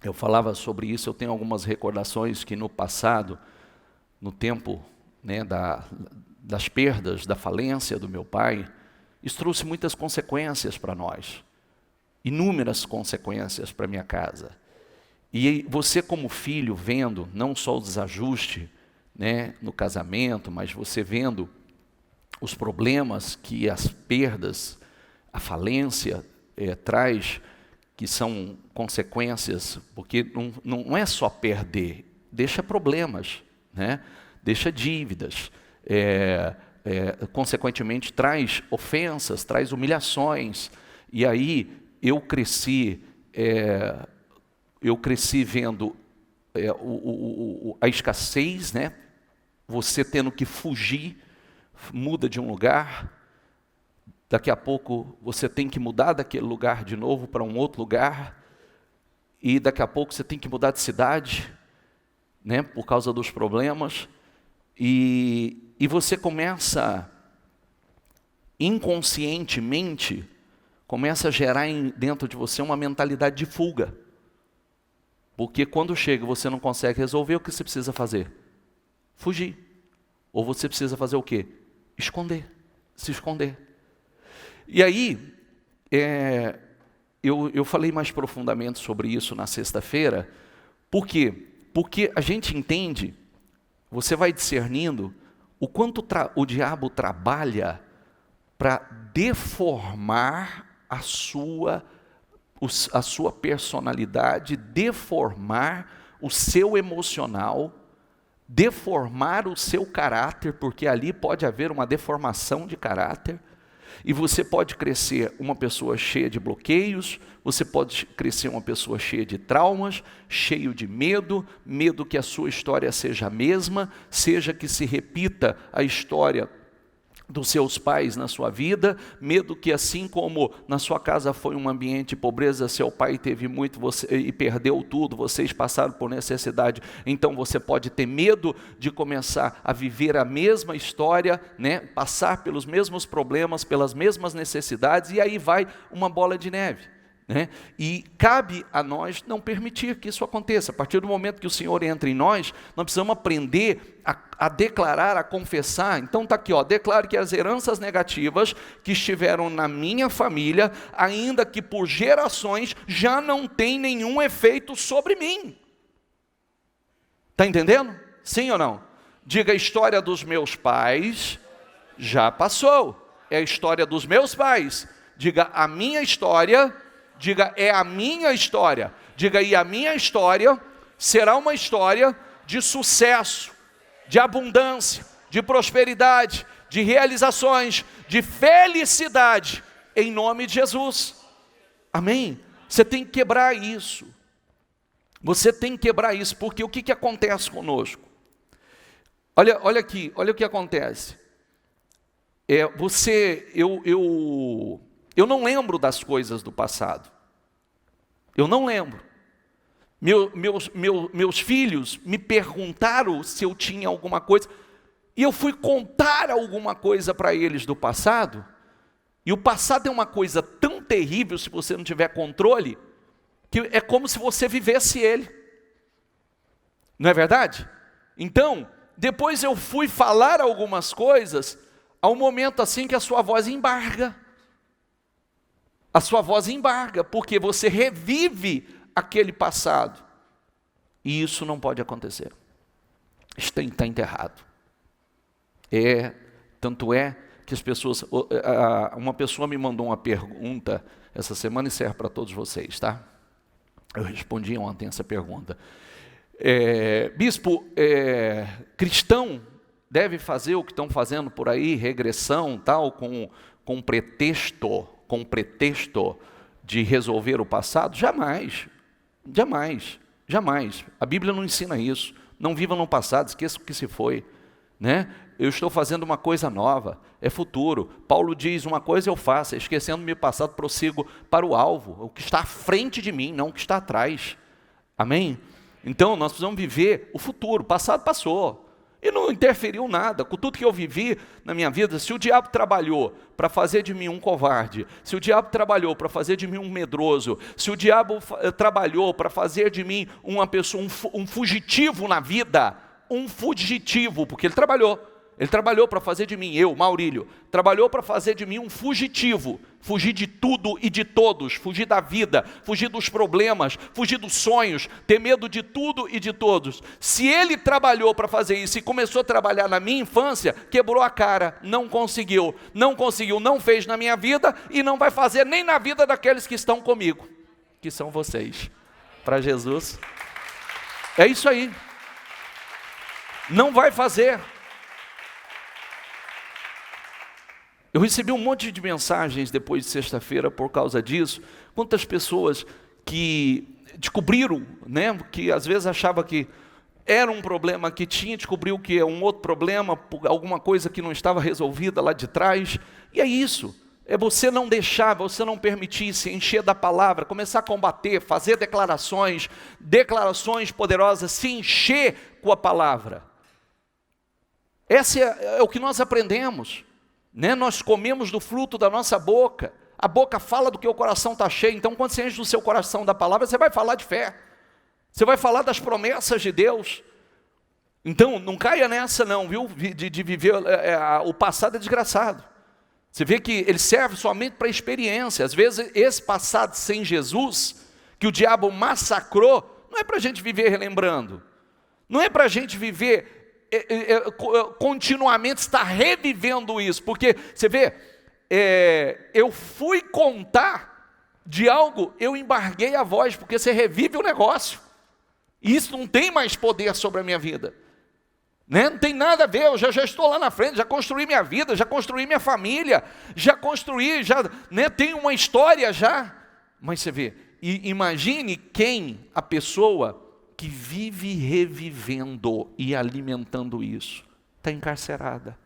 eu falava sobre isso, eu tenho algumas recordações que no passado, no tempo, né, das perdas, da falência do meu pai, isso trouxe muitas consequências para nós. Inúmeras consequências para minha casa. E você como filho vendo, não só o desajuste, né, no casamento, mas você vendo os problemas que as perdas, a falência traz, que são consequências, porque não é só perder, deixa problemas, né, deixa dívidas, consequentemente traz ofensas, traz humilhações, e aí eu cresci vendo a escassez, né? Você tendo que fugir, muda de um lugar, daqui a pouco você tem que mudar daquele lugar de novo para um outro lugar, e daqui a pouco você tem que mudar de cidade, né? Por causa dos problemas, e você começa, inconscientemente, começa a gerar dentro de você uma mentalidade de fuga. Porque quando chega você não consegue resolver, o que você precisa fazer? Fugir. Ou você precisa fazer o quê? Esconder. Se esconder. E aí, eu falei mais profundamente sobre isso na sexta-feira. Por quê? Porque a gente entende, você vai discernindo, o quanto o diabo trabalha para deformar a sua personalidade, deformar o seu emocional, deformar o seu caráter, porque ali pode haver uma deformação de caráter, e você pode crescer uma pessoa cheia de bloqueios, você pode crescer uma pessoa cheia de traumas, cheio de medo que a sua história seja a mesma, seja que se repita a história dos seus pais na sua vida, medo que assim como na sua casa foi um ambiente de pobreza, seu pai teve muito e perdeu tudo, vocês passaram por necessidade, então você pode ter medo de começar a viver a mesma história, né? Passar pelos mesmos problemas, pelas mesmas necessidades, e aí vai uma bola de neve. Né? E cabe a nós não permitir que isso aconteça. A partir do momento que o Senhor entra em nós, nós precisamos aprender a declarar, a confessar. Então está aqui, declaro que as heranças negativas que estiveram na minha família, ainda que por gerações, já não tem nenhum efeito sobre mim. Está entendendo? Sim ou não? Diga, a história dos meus pais já passou. É a história dos meus pais. Diga, a minha história. Diga, é a minha história. Diga, e a minha história será uma história de sucesso, de abundância, de prosperidade, de realizações, de felicidade, em nome de Jesus. Amém? Você tem que quebrar isso. Você tem que quebrar isso, porque o que acontece conosco? Olha aqui, olha o que acontece. Eu não lembro das coisas do passado. Eu não lembro. Meus filhos me perguntaram se eu tinha alguma coisa, e eu fui contar alguma coisa para eles do passado, e o passado é uma coisa tão terrível, se você não tiver controle, que é como se você vivesse ele. Não é verdade? Então, depois eu fui falar algumas coisas, há um momento assim que a sua voz embarga. A sua voz embarga, porque você revive aquele passado. E isso não pode acontecer. Isso tem que estar enterrado. Tanto é que as pessoas... uma pessoa me mandou uma pergunta essa semana, e serve para todos vocês, tá? Eu respondi ontem essa pergunta. Bispo, cristão deve fazer o que estão fazendo por aí, regressão, tal, com pretexto de resolver o passado? Jamais, jamais, jamais. A Bíblia não ensina isso. Não viva no passado, esqueça o que se foi, né? Eu estou fazendo uma coisa nova, é futuro. Paulo diz, uma coisa eu faço, esquecendo o meu passado, prossigo para o alvo, o que está à frente de mim, não o que está atrás. Amém? Então, nós precisamos viver o futuro. O passado passou e não interferiu nada com tudo que eu vivi na minha vida. Se o diabo trabalhou para fazer de mim um covarde, se o diabo trabalhou para fazer de mim um medroso, se o diabo trabalhou para fazer de mim uma pessoa, um fugitivo na vida, um fugitivo, porque ele trabalhou para fazer de mim, eu, Maurílio, trabalhou para fazer de mim um fugitivo, fugir de tudo e de todos, fugir da vida, fugir dos problemas, fugir dos sonhos, ter medo de tudo e de todos. Se ele trabalhou para fazer isso e começou a trabalhar na minha infância, quebrou a cara, não conseguiu, não fez na minha vida e não vai fazer nem na vida daqueles que estão comigo, que são vocês. Para Jesus, é isso aí, não vai fazer. Eu recebi um monte de mensagens depois de sexta-feira por causa disso. Quantas pessoas que descobriram, né, que às vezes achava que era um problema que tinha, descobriu que é um outro problema, alguma coisa que não estava resolvida lá de trás. E é isso, é você não deixar, você não permitir se encher da palavra, começar a combater, fazer declarações poderosas, se encher com a palavra. Esse é o que nós aprendemos. Né? Nós comemos do fruto da nossa boca, a boca fala do que o coração está cheio. Então quando você enche do seu coração da palavra, você vai falar de fé, você vai falar das promessas de Deus. Então não caia nessa não, viu? De viver, o passado é desgraçado, você vê que ele serve somente para experiência. Às vezes esse passado sem Jesus, que o diabo massacrou, não é para a gente viver relembrando, não é para a gente viver continuamente está revivendo isso, porque você vê, eu fui contar de algo, eu embarguei a voz, porque você revive o negócio, e isso não tem mais poder sobre a minha vida, né? Não tem nada a ver, eu já estou lá na frente, já construí minha vida, já construí minha família, né, tenho uma história já, mas você vê, e imagine a pessoa que vive revivendo e alimentando isso, está encarcerada,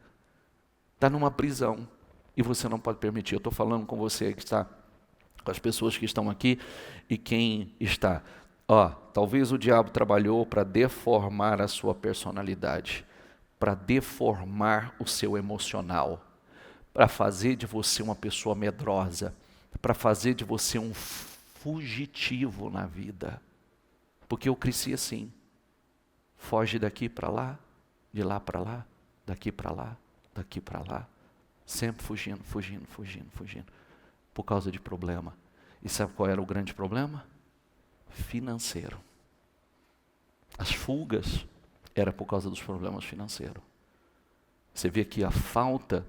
está numa prisão, e você não pode permitir. Eu estou falando com você que está, com as pessoas que estão aqui, e quem está, talvez o diabo trabalhou para deformar a sua personalidade, para deformar o seu emocional, para fazer de você uma pessoa medrosa, para fazer de você um fugitivo na vida. Porque eu cresci assim, foge daqui para lá, de lá para lá, daqui para lá, daqui para lá, sempre fugindo, por causa de problema. E sabe qual era o grande problema? Financeiro. As fugas era por causa dos problemas financeiros. Você vê que a falta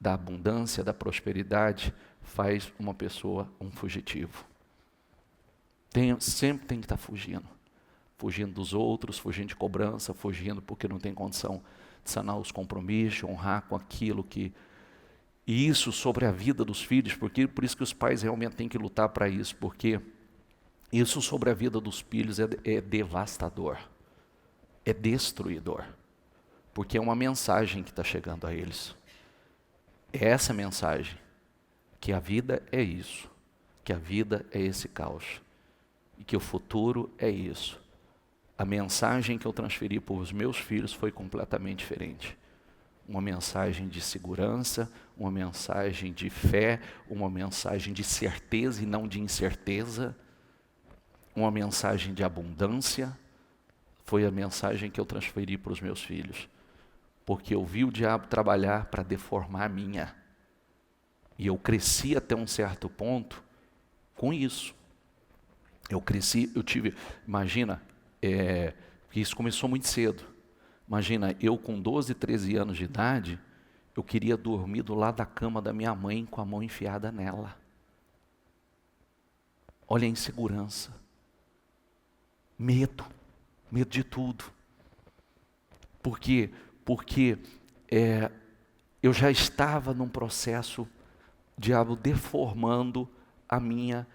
da abundância, da prosperidade, faz uma pessoa um fugitivo. Sempre tem que estar fugindo dos outros, fugindo de cobrança, fugindo porque não tem condição de sanar os compromissos, honrar com aquilo que... E isso sobre a vida dos filhos, porque por isso que os pais realmente têm que lutar para isso, porque isso sobre a vida dos filhos é devastador, é destruidor, porque é uma mensagem que está chegando a eles. É essa mensagem, que a vida é isso, que a vida é esse caos, e que o futuro é isso. A mensagem que eu transferi para os meus filhos foi completamente diferente. Uma mensagem de segurança, uma mensagem de fé, uma mensagem de certeza e não de incerteza, uma mensagem de abundância. Foi a mensagem que eu transferi para os meus filhos, porque eu vi o diabo trabalhar para deformar a minha, e eu cresci até um certo ponto com isso. Imagina, que isso começou muito cedo. Imagina, eu com 12, 13 anos de idade, eu queria dormir do lado da cama da minha mãe com a mão enfiada nela. Olha a insegurança. Medo de tudo. Por quê? Porque eu já estava num processo, diabo deformando a minha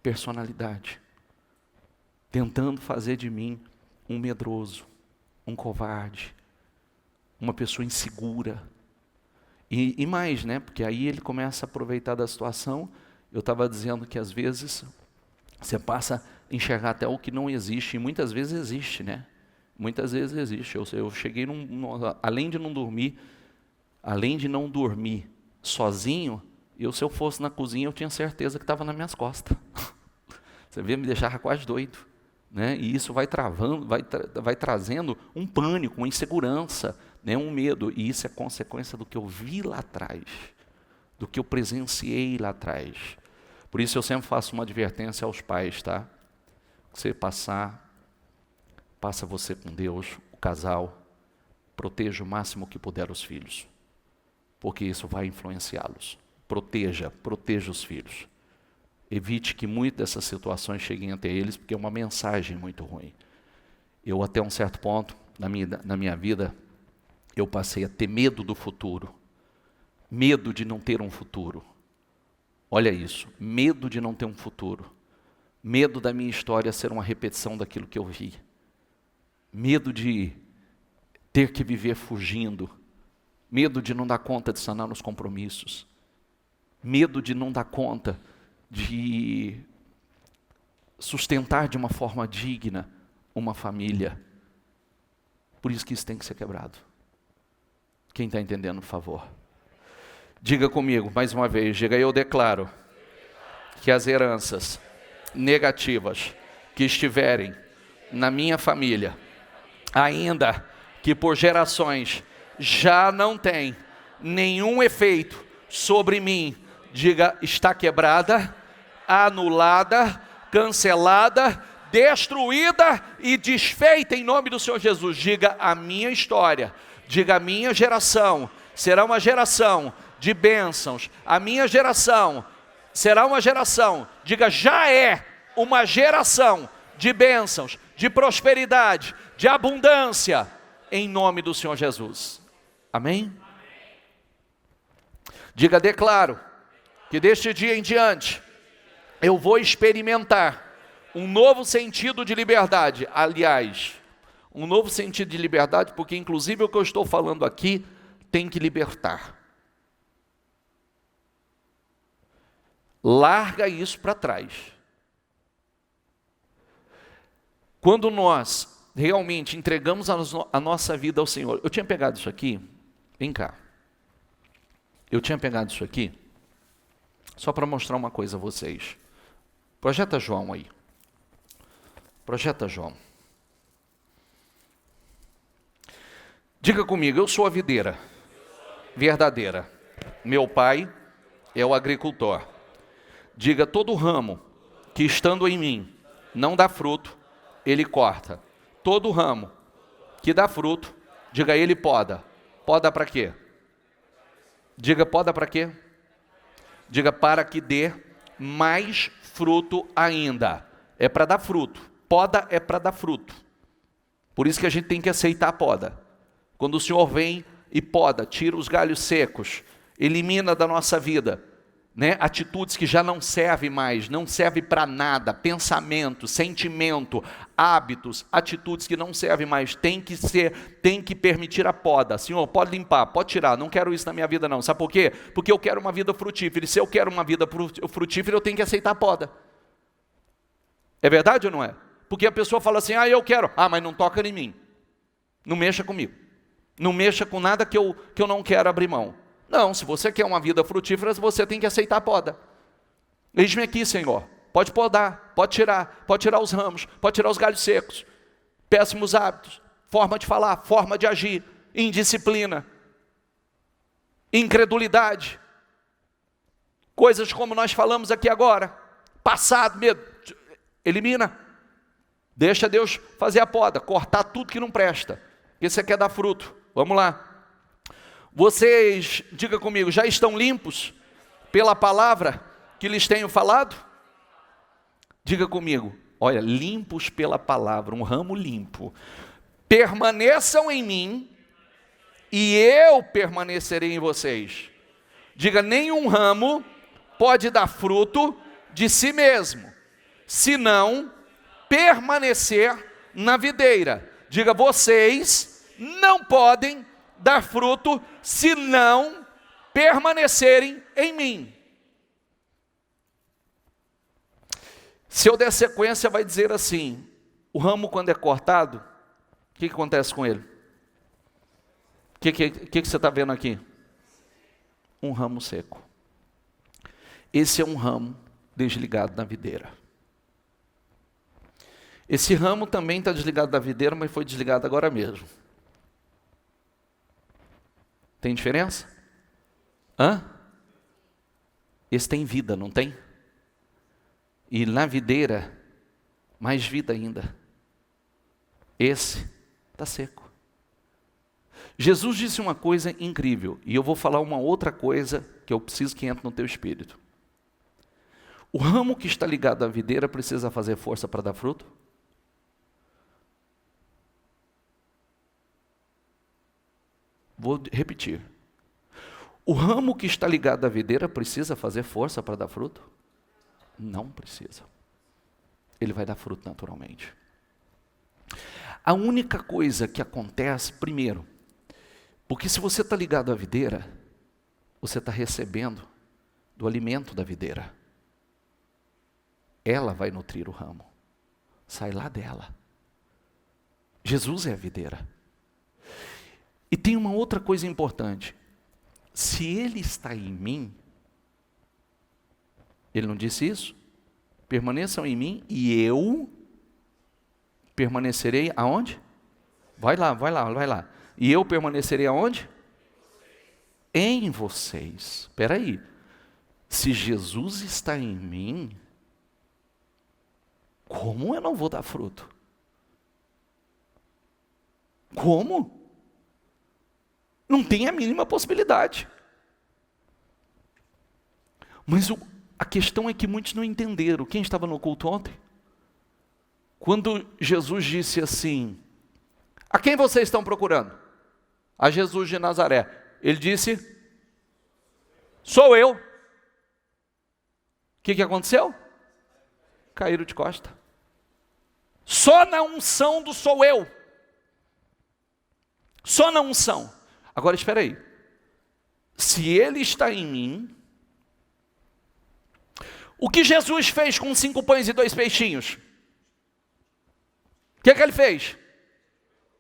personalidade, tentando fazer de mim um medroso, um covarde, uma pessoa insegura. E mais, né? Porque aí ele começa a aproveitar da situação. Eu estava dizendo que às vezes você passa a enxergar até o que não existe, e muitas vezes existe, né? Muitas vezes existe. Eu cheguei além de não dormir sozinho, se eu fosse na cozinha, eu tinha certeza que estava nas minhas costas. Você vê, me deixava quase doido, né? E isso vai travando, vai trazendo um pânico, uma insegurança, né? Um medo. E isso é consequência do que eu vi lá atrás, do que eu presenciei lá atrás. Por isso eu sempre faço uma advertência aos pais, tá? Você passa você com Deus, o casal, proteja o máximo que puder os filhos, porque isso vai influenciá-los. Proteja os filhos. Evite que muitas dessas situações cheguem até eles, porque é uma mensagem muito ruim. Eu, até um certo ponto, na minha vida, eu passei a ter medo do futuro. Medo de não ter um futuro. Olha isso, medo de não ter um futuro. Medo da minha história ser uma repetição daquilo que eu vi. Medo de ter que viver fugindo. Medo de não dar conta de sanar nos compromissos. Medo de não dar conta de sustentar de uma forma digna uma família. Por isso que isso tem que ser quebrado. Quem está entendendo, por favor? Diga comigo, mais uma vez, eu declaro que as heranças negativas que estiverem na minha família, ainda que por gerações já não tem nenhum efeito sobre mim, diga, está quebrada, anulada, cancelada, destruída e desfeita em nome do Senhor Jesus. Diga, a minha história, diga, a minha geração será uma geração de bênçãos. A minha geração será uma geração, diga, já é uma geração de bênçãos, de prosperidade, de abundância, em nome do Senhor Jesus. Amém? Diga, declaro que deste dia em diante eu vou experimentar um novo sentido de liberdade. Aliás, um novo sentido de liberdade, porque inclusive o que eu estou falando aqui tem que libertar. Larga isso para trás. Quando nós realmente entregamos a nossa vida ao Senhor. Eu tinha pegado isso aqui, vem cá. Eu tinha pegado isso aqui, só para mostrar uma coisa a vocês. Projeta João aí. Projeta João. Diga comigo, eu sou a videira verdadeira. Meu pai é o agricultor. Diga, todo ramo que estando em mim não dá fruto, ele corta. Todo ramo que dá fruto, diga, ele poda. Poda para quê? Diga, poda para quê? Diga, para que dê mais fruto ainda. É para dar fruto. Poda é para dar fruto. Por isso que a gente tem que aceitar a poda. Quando o Senhor vem e poda, tira os galhos secos, elimina da nossa vida, né, atitudes que já não servem mais, não servem para nada, pensamento, sentimento, hábitos, atitudes que não servem mais, tem que permitir a poda. Senhor, pode limpar, pode tirar, não quero isso na minha vida não. Sabe por quê? Porque eu quero uma vida frutífera, e se eu quero uma vida frutífera, eu tenho que aceitar a poda. É verdade ou não é? Porque a pessoa fala assim, eu quero, mas não toca em mim, não mexa comigo, não mexa com nada que eu não quero abrir mão. Não, se você quer uma vida frutífera, você tem que aceitar a poda. Eis-me aqui, Senhor. Pode podar, pode tirar os ramos, pode tirar os galhos secos, péssimos hábitos, forma de falar, forma de agir, indisciplina, incredulidade, coisas como nós falamos aqui agora, passado, medo, elimina. Deixa Deus fazer a poda, cortar tudo que não presta, porque você quer dar fruto. Vamos lá. Vocês, diga comigo, já estão limpos pela palavra que lhes tenho falado? Diga comigo, olha, limpos pela palavra, um ramo limpo. Permaneçam em mim e eu permanecerei em vocês. Diga, nenhum ramo pode dar fruto de si mesmo, se não permanecer na videira. Diga, vocês não podem dar fruto se não permanecerem em mim. Se eu der sequência, vai dizer assim: o ramo, quando é cortado, o que acontece com ele? O que você está vendo aqui? Um ramo seco. Esse é um ramo desligado da videira. Esse ramo também está desligado da videira, mas foi desligado agora mesmo. Tem diferença? Esse tem vida, não tem? E na videira, mais vida ainda. Esse está seco. Jesus disse uma coisa incrível, e eu vou falar uma outra coisa que eu preciso que entre no teu espírito. O ramo que está ligado à videira precisa fazer força para dar fruto? Vou repetir. O ramo que está ligado à videira precisa fazer força para dar fruto? Não precisa. Ele vai dar fruto naturalmente. A única coisa que acontece, primeiro, porque se você está ligado à videira, você está recebendo do alimento da videira. Ela vai nutrir o ramo. Sai lá dela. Jesus é a videira. E tem uma outra coisa importante. Se Ele está em mim, Ele não disse isso? Permaneçam em mim e eu permanecerei aonde? Vai lá. E eu permanecerei aonde? Em vocês. Espera aí. Se Jesus está em mim, como eu não vou dar fruto? Como? Não tem a mínima possibilidade. Mas a questão é que muitos não entenderam. Quem estava no culto ontem? Quando Jesus disse assim: a quem vocês estão procurando? A Jesus de Nazaré. Ele disse: sou eu. O que aconteceu? Caíram de costa. Só na unção do sou eu. Só na unção. Agora espera aí. Se Ele está em mim, o que Jesus fez com 5 pães e 2 peixinhos? O que Ele fez?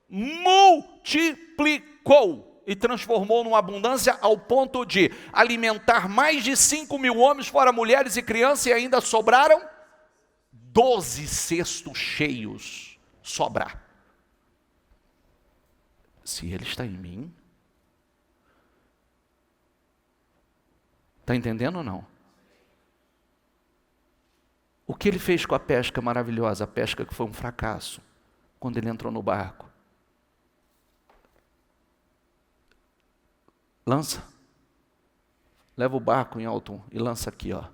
Multiplicou e transformou numa abundância ao ponto de alimentar mais de 5.000 homens, fora mulheres e crianças, e ainda sobraram 12 cestos cheios. Sobrar. Se Ele está em mim, está entendendo ou não? O que Ele fez com a pesca maravilhosa, a pesca que foi um fracasso, quando Ele entrou no barco? Lança. Leva o barco em alto e lança aqui, ó.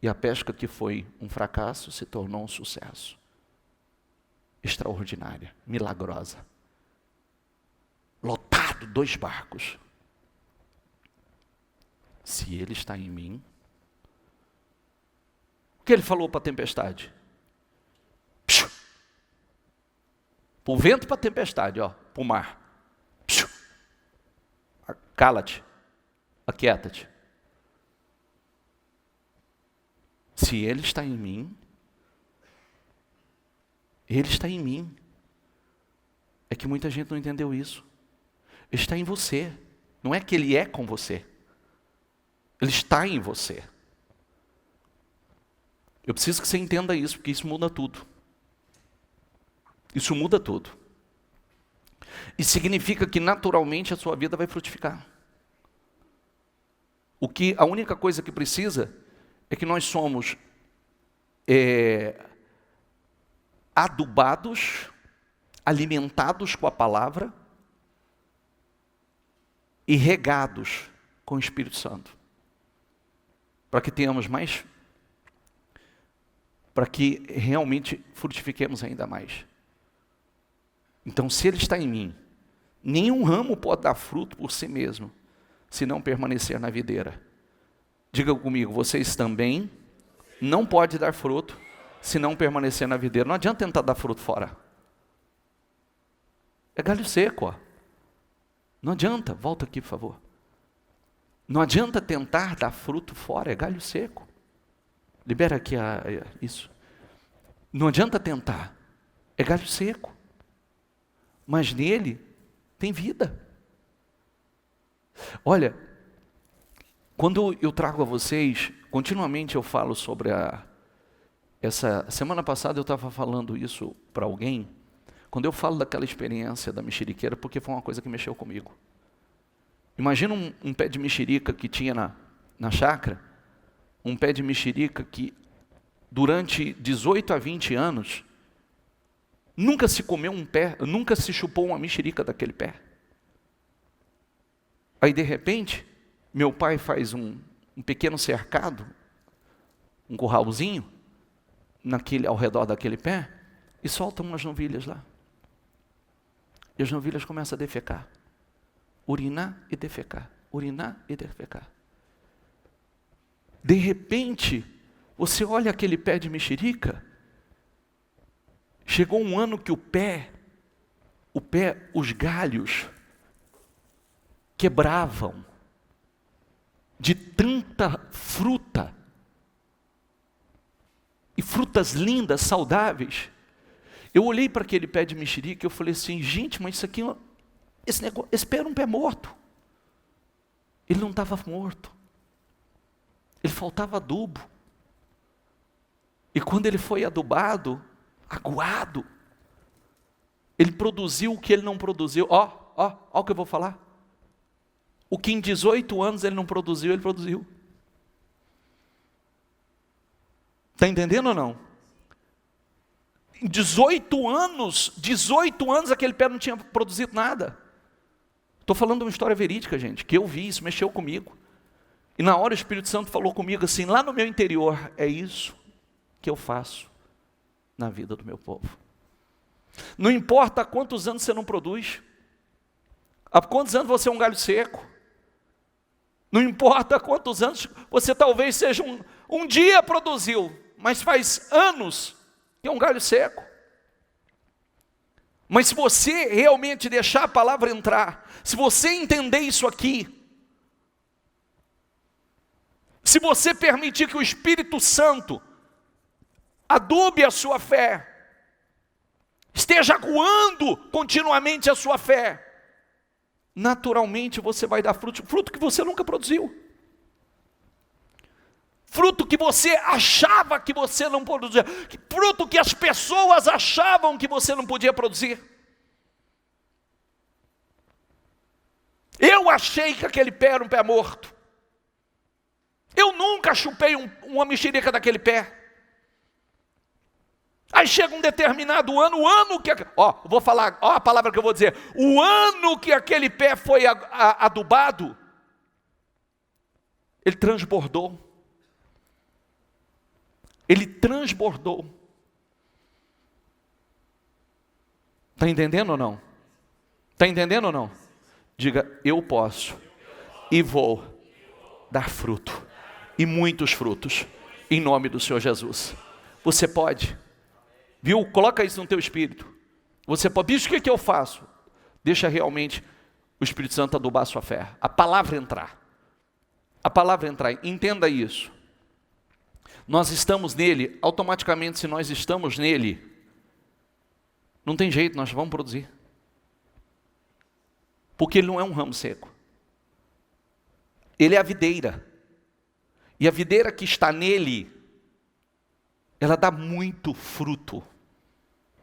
E a pesca que foi um fracasso se tornou um sucesso. Extraordinária, milagrosa. Lotado, 2 barcos. Se Ele está em mim, o que Ele falou para a tempestade? Para o vento, para a tempestade, ó, para o mar. Cala-te, aquieta-te. Se Ele está em mim, Ele está em mim. É que muita gente não entendeu isso. Ele está em você. Não é que Ele é com você. Ele está em você. Eu preciso que você entenda isso, porque isso muda tudo. Isso muda tudo. E significa que naturalmente a sua vida vai frutificar. A única coisa que precisa é que nós somos adubados, alimentados com a palavra e regados com o Espírito Santo, para que tenhamos mais para que realmente frutifiquemos ainda mais. Então, se Ele está em mim, nenhum ramo pode dar fruto por si mesmo, se não permanecer na videira. Diga comigo, vocês também não podem dar fruto, se não permanecer na videira. Não adianta tentar dar fruto fora. É galho seco, ó. Não adianta, volta aqui por favor. Não adianta tentar dar fruto fora, é galho seco. Libera aqui isso. Não adianta tentar, é galho seco. Mas nele tem vida. Olha, quando eu trago a vocês, continuamente eu falo sobre essa semana passada eu estava falando isso para alguém, quando eu falo daquela experiência da mexeriqueira, porque foi uma coisa que mexeu comigo. Imagina um pé de mexerica que tinha na chácara, um pé de mexerica que durante 18 a 20 anos, nunca se comeu um pé, nunca se chupou uma mexerica daquele pé. Aí de repente, meu pai faz um pequeno cercado, um curralzinho, ao redor daquele pé, e solta umas novilhas lá. E as novilhas começam a defecar. Urinar e defecar. Urinar e defecar. De repente, você olha aquele pé de mexerica, chegou um ano que os galhos quebravam de tanta fruta, e frutas lindas, saudáveis. Eu olhei para aquele pé de mexerica e eu falei assim, gente, mas isso aqui, esse pé era um pé morto. Ele não estava morto. Ele faltava adubo. E quando ele foi adubado, aguado, ele produziu o que ele não produziu. Ó o que eu vou falar. O que em 18 anos ele não produziu, ele produziu. Está entendendo ou não? Em 18 anos aquele pé não tinha produzido nada. Estou falando de uma história verídica, gente, que eu vi, isso mexeu comigo. E na hora o Espírito Santo falou comigo assim, lá no meu interior, é isso que eu faço na vida do meu povo. Não importa há quantos anos você não produz, há quantos anos você é um galho seco, não importa há quantos anos você talvez seja um dia produziu, mas faz anos que é um galho seco. Mas se você realmente deixar a palavra entrar, se você entender isso aqui, se você permitir que o Espírito Santo adube a sua fé, esteja aguando continuamente a sua fé, naturalmente você vai dar fruto que você nunca produziu. Fruto que você achava que você não produzia. Fruto que as pessoas achavam que você não podia produzir. Eu achei que aquele pé era um pé morto. Eu nunca chupei uma mexerica daquele pé. Aí chega um determinado ano, o ano que... vou falar, a palavra que eu vou dizer. O ano que aquele pé foi adubado, ele transbordou. Ele transbordou. Está entendendo ou não? Está entendendo ou não? Diga, eu posso e vou dar fruto. E muitos frutos. Em nome do Senhor Jesus. Você pode. Viu? Coloca isso no teu espírito. Você pode. Bicho, o que eu faço? Deixa realmente o Espírito Santo adubar a sua fé. A palavra entrar. A palavra entrar. Entenda isso. Nós estamos nele, automaticamente se nós estamos nele, não tem jeito, nós vamos produzir. Porque ele não é um ramo seco. Ele é a videira. E a videira que está nele, ela dá muito fruto.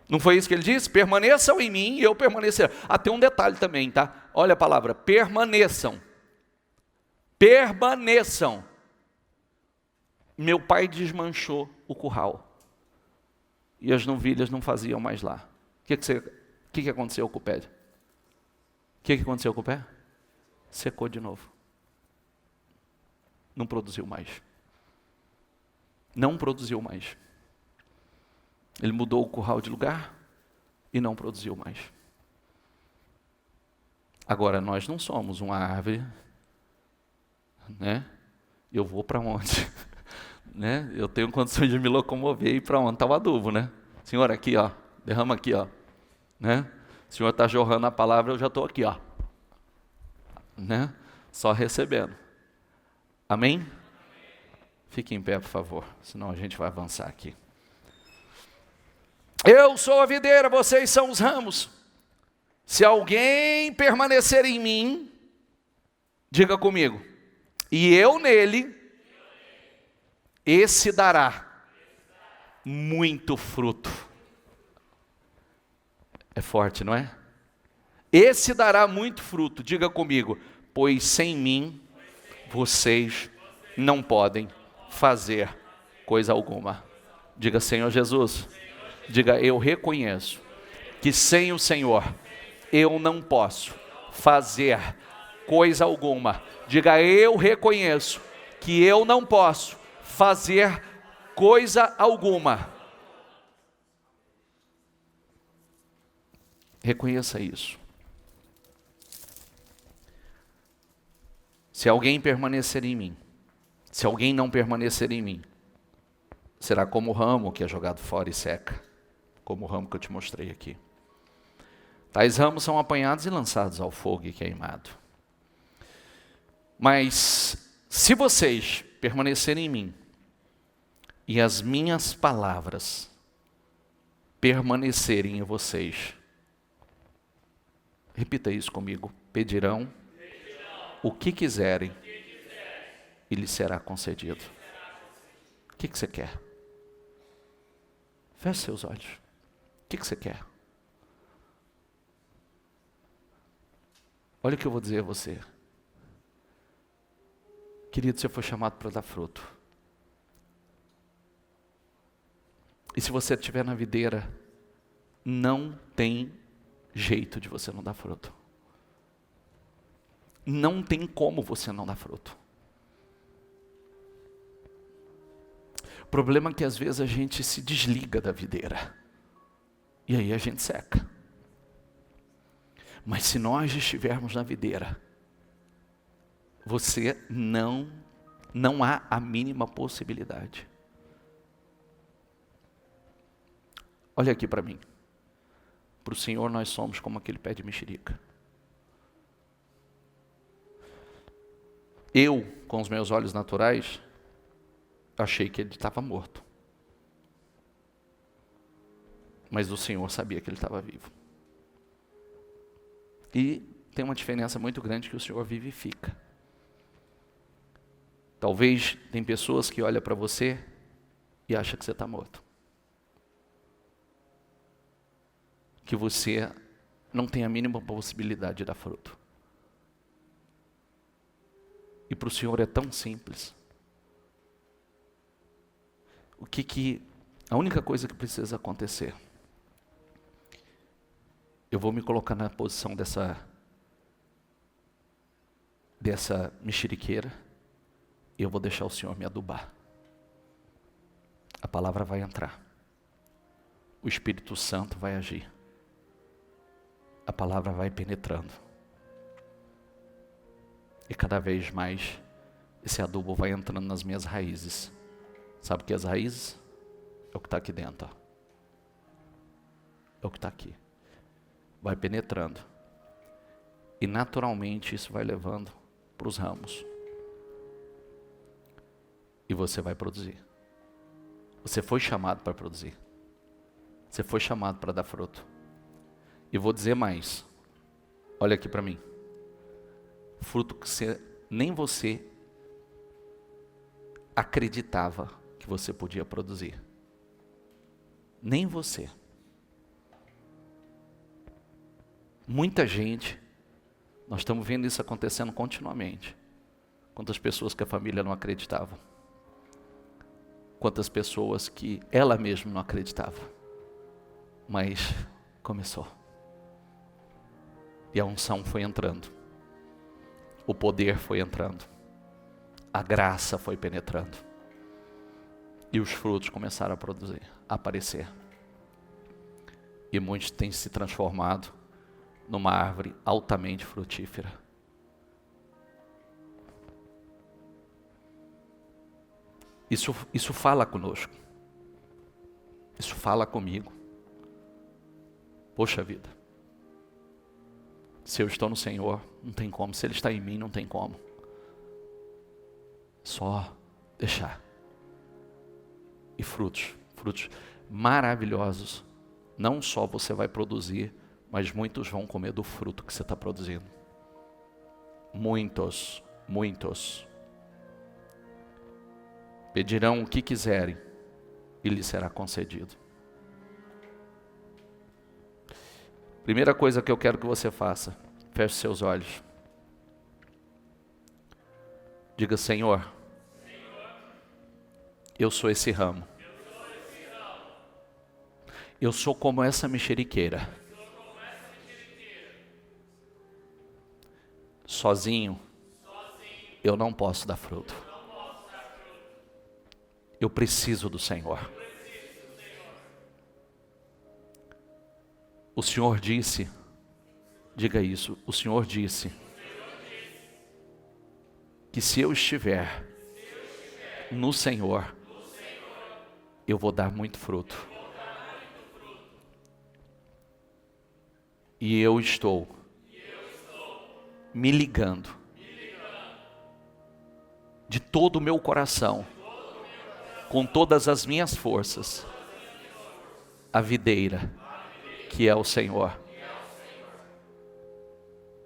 Não foi isso que ele disse? Permaneçam em mim e eu permanecerei. Tem um detalhe também, tá? Olha a palavra, permaneçam. Permaneçam. Meu pai desmanchou o curral. E as novilhas não faziam mais lá. O que aconteceu com o pé? O que aconteceu com o pé? Secou de novo. Não produziu mais. Não produziu mais. Ele mudou o curral de lugar e não produziu mais. Agora, nós não somos uma árvore, né? Eu vou para onde? Né? Eu tenho condições de me locomover e ir para onde? Está o adubo, né? Senhor, aqui, ó, derrama aqui, ó. Né? O Senhor está jorrando a palavra, eu já estou aqui, ó. Né? Só recebendo. Amém? Fique em pé, por favor, senão a gente vai avançar aqui. Eu sou a videira, vocês são os ramos. Se alguém permanecer em mim, diga comigo, e eu nele, esse dará muito fruto. É forte, não é? Esse dará muito fruto, diga comigo, pois sem mim, vocês não podem fazer coisa alguma. Diga, Senhor Jesus, diga, eu reconheço que sem o Senhor eu não posso fazer coisa alguma. Diga, eu reconheço que eu não posso fazer coisa alguma. Reconheça isso. Se alguém permanecer em mim, se alguém não permanecer em mim, será como o ramo que é jogado fora e seca, como o ramo que eu te mostrei aqui. Tais ramos são apanhados e lançados ao fogo e queimados. Mas se vocês permanecerem em mim, e as minhas palavras permanecerem em vocês, repita isso comigo, pedirão o que quiserem e lhe será concedido. O que você quer? Feche seus olhos. O que você quer? Olha o que eu vou dizer a você. Querido, você foi chamado para dar fruto. E se você estiver na videira, não tem jeito de você não dar fruto. Não tem como você não dar fruto. O problema é que às vezes a gente se desliga da videira. E aí a gente seca. Mas se nós estivermos na videira, você não há a mínima possibilidade. Olha aqui para mim. Para o Senhor nós somos como aquele pé de mexerica. Eu, com os meus olhos naturais, achei que ele estava morto. Mas o Senhor sabia que ele estava vivo. E tem uma diferença muito grande que o Senhor vivifica. Talvez tem pessoas que olham para você e acham que você está morto. Que você não tem a mínima possibilidade de dar fruto. E para o Senhor é tão simples. A única coisa que precisa acontecer, eu vou me colocar na posição dessa mexeriqueira, e eu vou deixar o Senhor me adubar. A palavra vai entrar. O Espírito Santo vai agir. A palavra vai penetrando. E cada vez mais, esse adubo vai entrando nas minhas raízes. Sabe o que é as raízes? É o que está aqui dentro. Ó. É o que está aqui. Vai penetrando. E naturalmente isso vai levando para os ramos. E você vai produzir. Você foi chamado para produzir. Você foi chamado para dar fruto. E vou dizer mais. Olha aqui para mim. Fruto que nem você acreditava que você podia produzir. Nem você. Muita gente, nós estamos vendo isso acontecendo continuamente. Quantas pessoas que a família não acreditava. Quantas pessoas que ela mesma não acreditava. Mas começou. E a unção foi entrando. O poder foi entrando. A graça foi penetrando. E os frutos começaram a produzir, a aparecer. E muitos têm se transformado numa árvore altamente frutífera. Isso fala conosco. Isso fala comigo. Poxa vida. Se eu estou no Senhor, não tem como. Se Ele está em mim, não tem como. Só deixar. E frutos maravilhosos. Não só você vai produzir, mas muitos vão comer do fruto que você está produzindo. Muitos. Pedirão o que quiserem e lhes será concedido. Primeira coisa que eu quero que você faça, feche seus olhos. Diga: Senhor, eu sou esse ramo. Eu sou como essa mexeriqueira. Sozinho, eu não posso dar fruto. Eu preciso do Senhor. O Senhor disse, diga isso, o Senhor disse que se eu estiver no Senhor, eu vou dar muito fruto. E eu estou me ligando de todo o meu coração, com todas as minhas forças, a videira, que é o Senhor.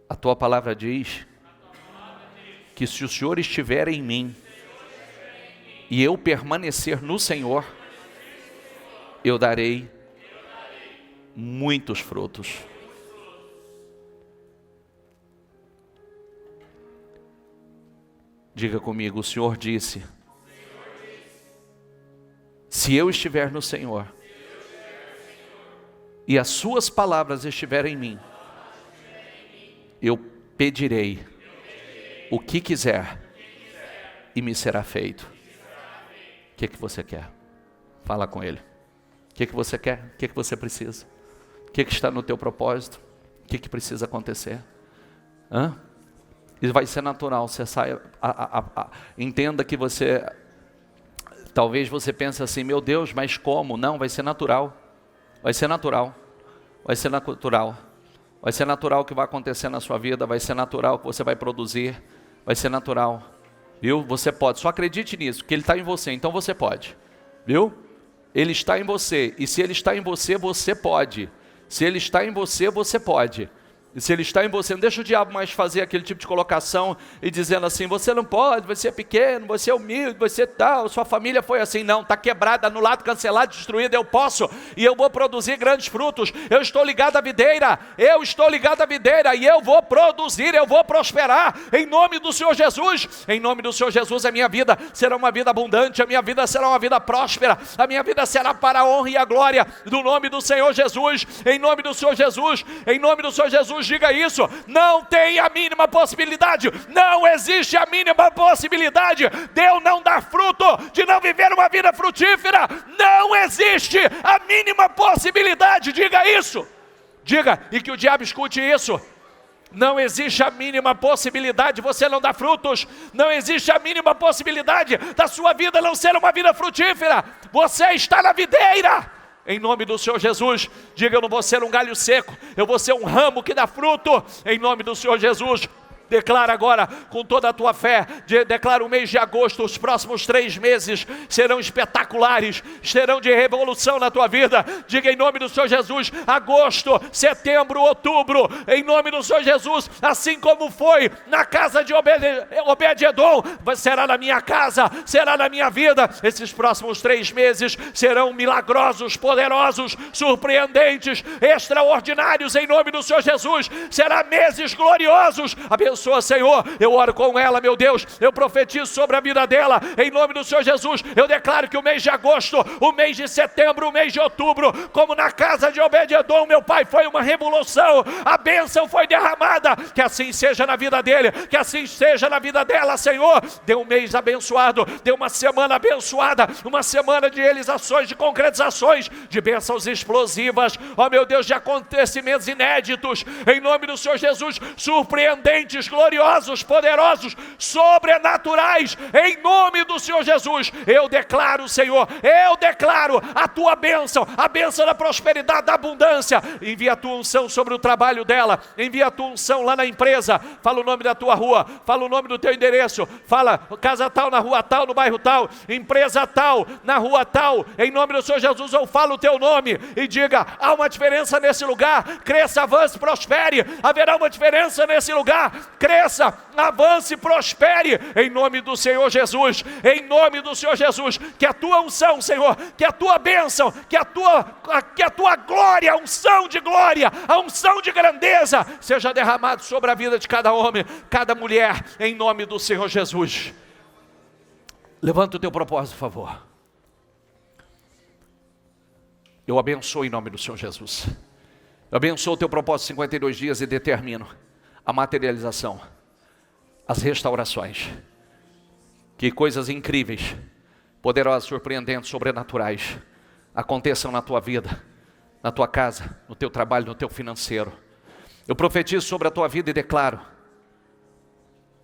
A tua palavra diz que se o Senhor estiver em mim e eu permanecer no Senhor, eu darei muitos frutos. Diga comigo: o Senhor disse, se eu estiver no Senhor e as suas palavras estiverem em mim, eu pedirei o que quiser e me será feito. O que você quer? Fala com Ele. O que você quer? O que você precisa? O que está no teu propósito? O que precisa acontecer? Isso vai ser natural. Você sai, entenda que você, talvez você pense assim: meu Deus, mas como? Não, vai ser natural. Vai ser natural. Vai ser natural. Vai ser natural o que vai acontecer na sua vida. Vai ser natural o que você vai produzir. Vai ser natural. Viu? Você pode. Só acredite nisso, que Ele está em você. Então você pode. Viu? Ele está em você. E se Ele está em você, você pode. Se Ele está em você, você pode. E se Ele está em você, não deixa o diabo mais fazer aquele tipo de colocação e dizendo assim: você não pode, você é pequeno, você é humilde, você é tal, sua família foi assim. Não, está quebrada, anulado, cancelado, destruído. Eu posso e eu vou produzir grandes frutos. Eu estou ligado à videira, e eu vou produzir, eu vou prosperar em nome do Senhor Jesus. Em nome do Senhor Jesus, a minha vida será uma vida abundante, a minha vida será uma vida próspera, a minha vida será para a honra e a glória do nome do Senhor Jesus. Em nome do Senhor Jesus, em nome do Senhor Jesus. Diga isso: não tem a mínima possibilidade, não existe a mínima possibilidade de eu não dar fruto, de não viver uma vida frutífera. Não existe a mínima possibilidade. Diga isso, diga, e que o diabo escute isso. Não existe a mínima possibilidade de você não dar frutos. Não existe a mínima possibilidade da sua vida não ser uma vida frutífera. Você está na videira. Em nome do Senhor Jesus, diga: eu não vou ser um galho seco, eu vou ser um ramo que dá fruto. Em nome do Senhor Jesus. Declara agora com toda a tua fé, declara o mês de agosto, os próximos 3 meses serão espetaculares, serão de revolução na tua vida. Diga em nome do Senhor Jesus: agosto, setembro, outubro, em nome do Senhor Jesus, assim como foi na casa de Obed-edom, será na minha casa, será na minha vida. Esses próximos 3 meses serão milagrosos, poderosos, surpreendentes, extraordinários, em nome do Senhor Jesus. Será meses gloriosos. pessoa, Senhor, eu oro com ela, meu Deus, eu profetizo sobre a vida dela, em nome do Senhor Jesus. Eu declaro que o mês de agosto, o mês de setembro, o mês de outubro, como na casa de Obed-Edom, meu pai, foi uma revolução, a bênção foi derramada, que assim seja na vida dele, que assim seja na vida dela, Senhor. Dê um mês abençoado, dê uma semana abençoada, uma semana de realizações, de concretizações, de bênçãos explosivas, ó meu Deus, de acontecimentos inéditos, em nome do Senhor Jesus, surpreendentes, gloriosos, poderosos, sobrenaturais, em nome do Senhor Jesus. Eu declaro, Senhor, eu declaro a tua bênção, a bênção da prosperidade, da abundância. Envia a tua unção sobre o trabalho dela, envia a tua unção lá na empresa, fala o nome da tua rua, fala o nome do teu endereço, fala casa tal, na rua tal, no bairro tal, empresa tal, na rua tal, em nome do Senhor Jesus. Eu falo o teu nome e diga, há uma diferença nesse lugar, cresça, avance, prospere, haverá uma diferença nesse lugar, cresça, avance, prospere, em nome do Senhor Jesus, em nome do Senhor Jesus. Que a tua unção, Senhor, que a tua bênção, que a tua glória, a unção de glória, a unção de grandeza, seja derramado sobre a vida de cada homem, cada mulher, em nome do Senhor Jesus. Levanta o teu propósito, por favor. Eu abençoo em nome do Senhor Jesus. Eu abençoo o teu propósito 52 dias e determino a materialização, as restaurações. Que coisas incríveis, poderosas, surpreendentes, sobrenaturais aconteçam na tua vida, na tua casa, no teu trabalho, no teu financeiro. Eu profetizo sobre a tua vida e declaro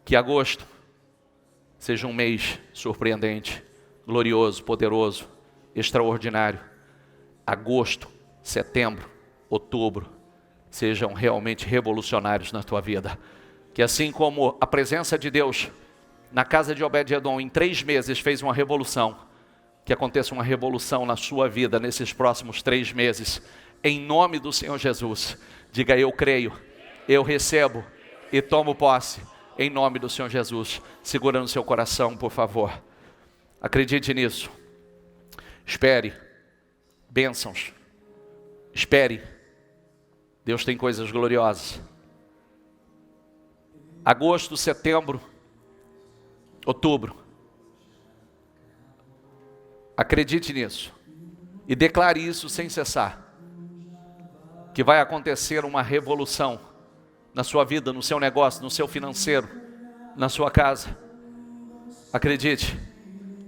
que agosto seja um mês surpreendente, glorioso, poderoso, extraordinário. Agosto, setembro, outubro sejam realmente revolucionários na tua vida. Que assim como a presença de Deus na casa de Obed-Edom em 3 meses fez uma revolução, que aconteça uma revolução na sua vida nesses próximos 3 meses, em nome do Senhor Jesus. Diga, eu creio, eu recebo e tomo posse, em nome do Senhor Jesus. Segura no seu coração, por favor. Acredite nisso. Espere bênçãos. Espere. Deus tem coisas gloriosas. Agosto, setembro, outubro. Acredite nisso. E declare isso sem cessar. Que vai acontecer uma revolução na sua vida, no seu negócio, no seu financeiro, na sua casa. Acredite,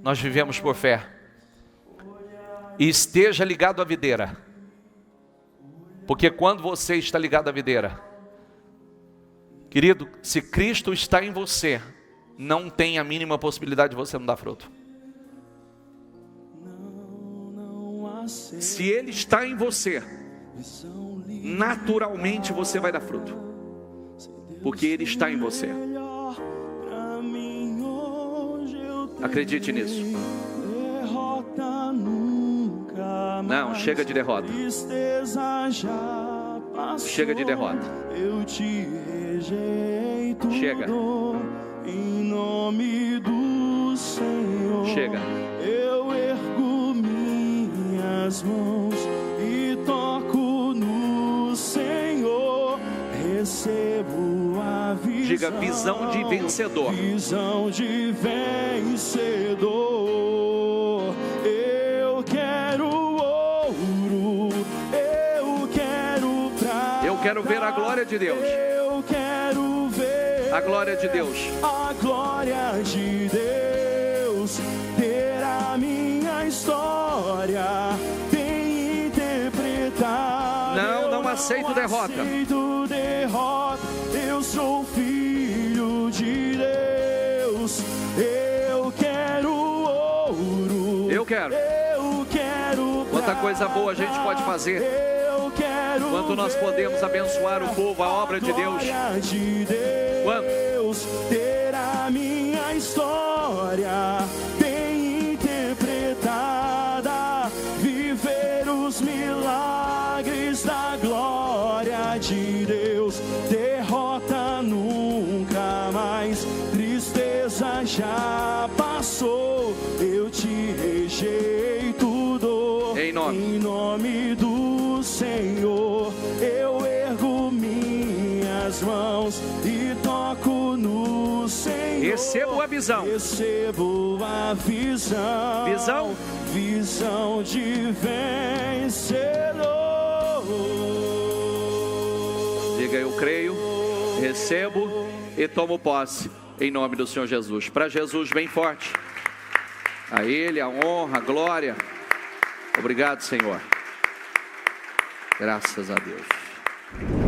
nós vivemos por fé. E esteja ligado à videira. Porque quando você está ligado à videira, querido, se Cristo está em você, não tem a mínima possibilidade de você não dar fruto. Se Ele está em você, naturalmente você vai dar fruto. Porque Ele está em você. Acredite nisso. Não, chega de derrota. Chega de derrota. Chega. Em nome do Senhor. Chega. Eu ergo minhas mãos e toco no Senhor. Recebo a visão. Diga, visão de vencedor. Visão de vencedor. Eu quero ouro. Eu quero prata. Eu quero ver a glória de Deus. Eu quero ver a glória de Deus. A glória de Deus. Ter a minha história bem interpretada. Não aceito derrota. Eu sou filho de Deus. Eu quero ouro. Eu quero. Quanta coisa boa a gente pode fazer. Quanto nós podemos abençoar o povo, a obra de Deus. Quanto? Ter a minha história bem interpretada. Viver os milagres da glória de Deus. Derrota nunca mais. Tristeza já passou. Eu te rejeito. Em nome do Senhor, eu ergo minhas mãos e toco do Senhor. Recebo a visão. Recebo a visão. Visão. Visão de vencedor. Diga: eu creio, recebo e tomo posse em nome do Senhor Jesus. Para Jesus, bem forte. A Ele a honra, a glória. Obrigado, Senhor. Graças a Deus.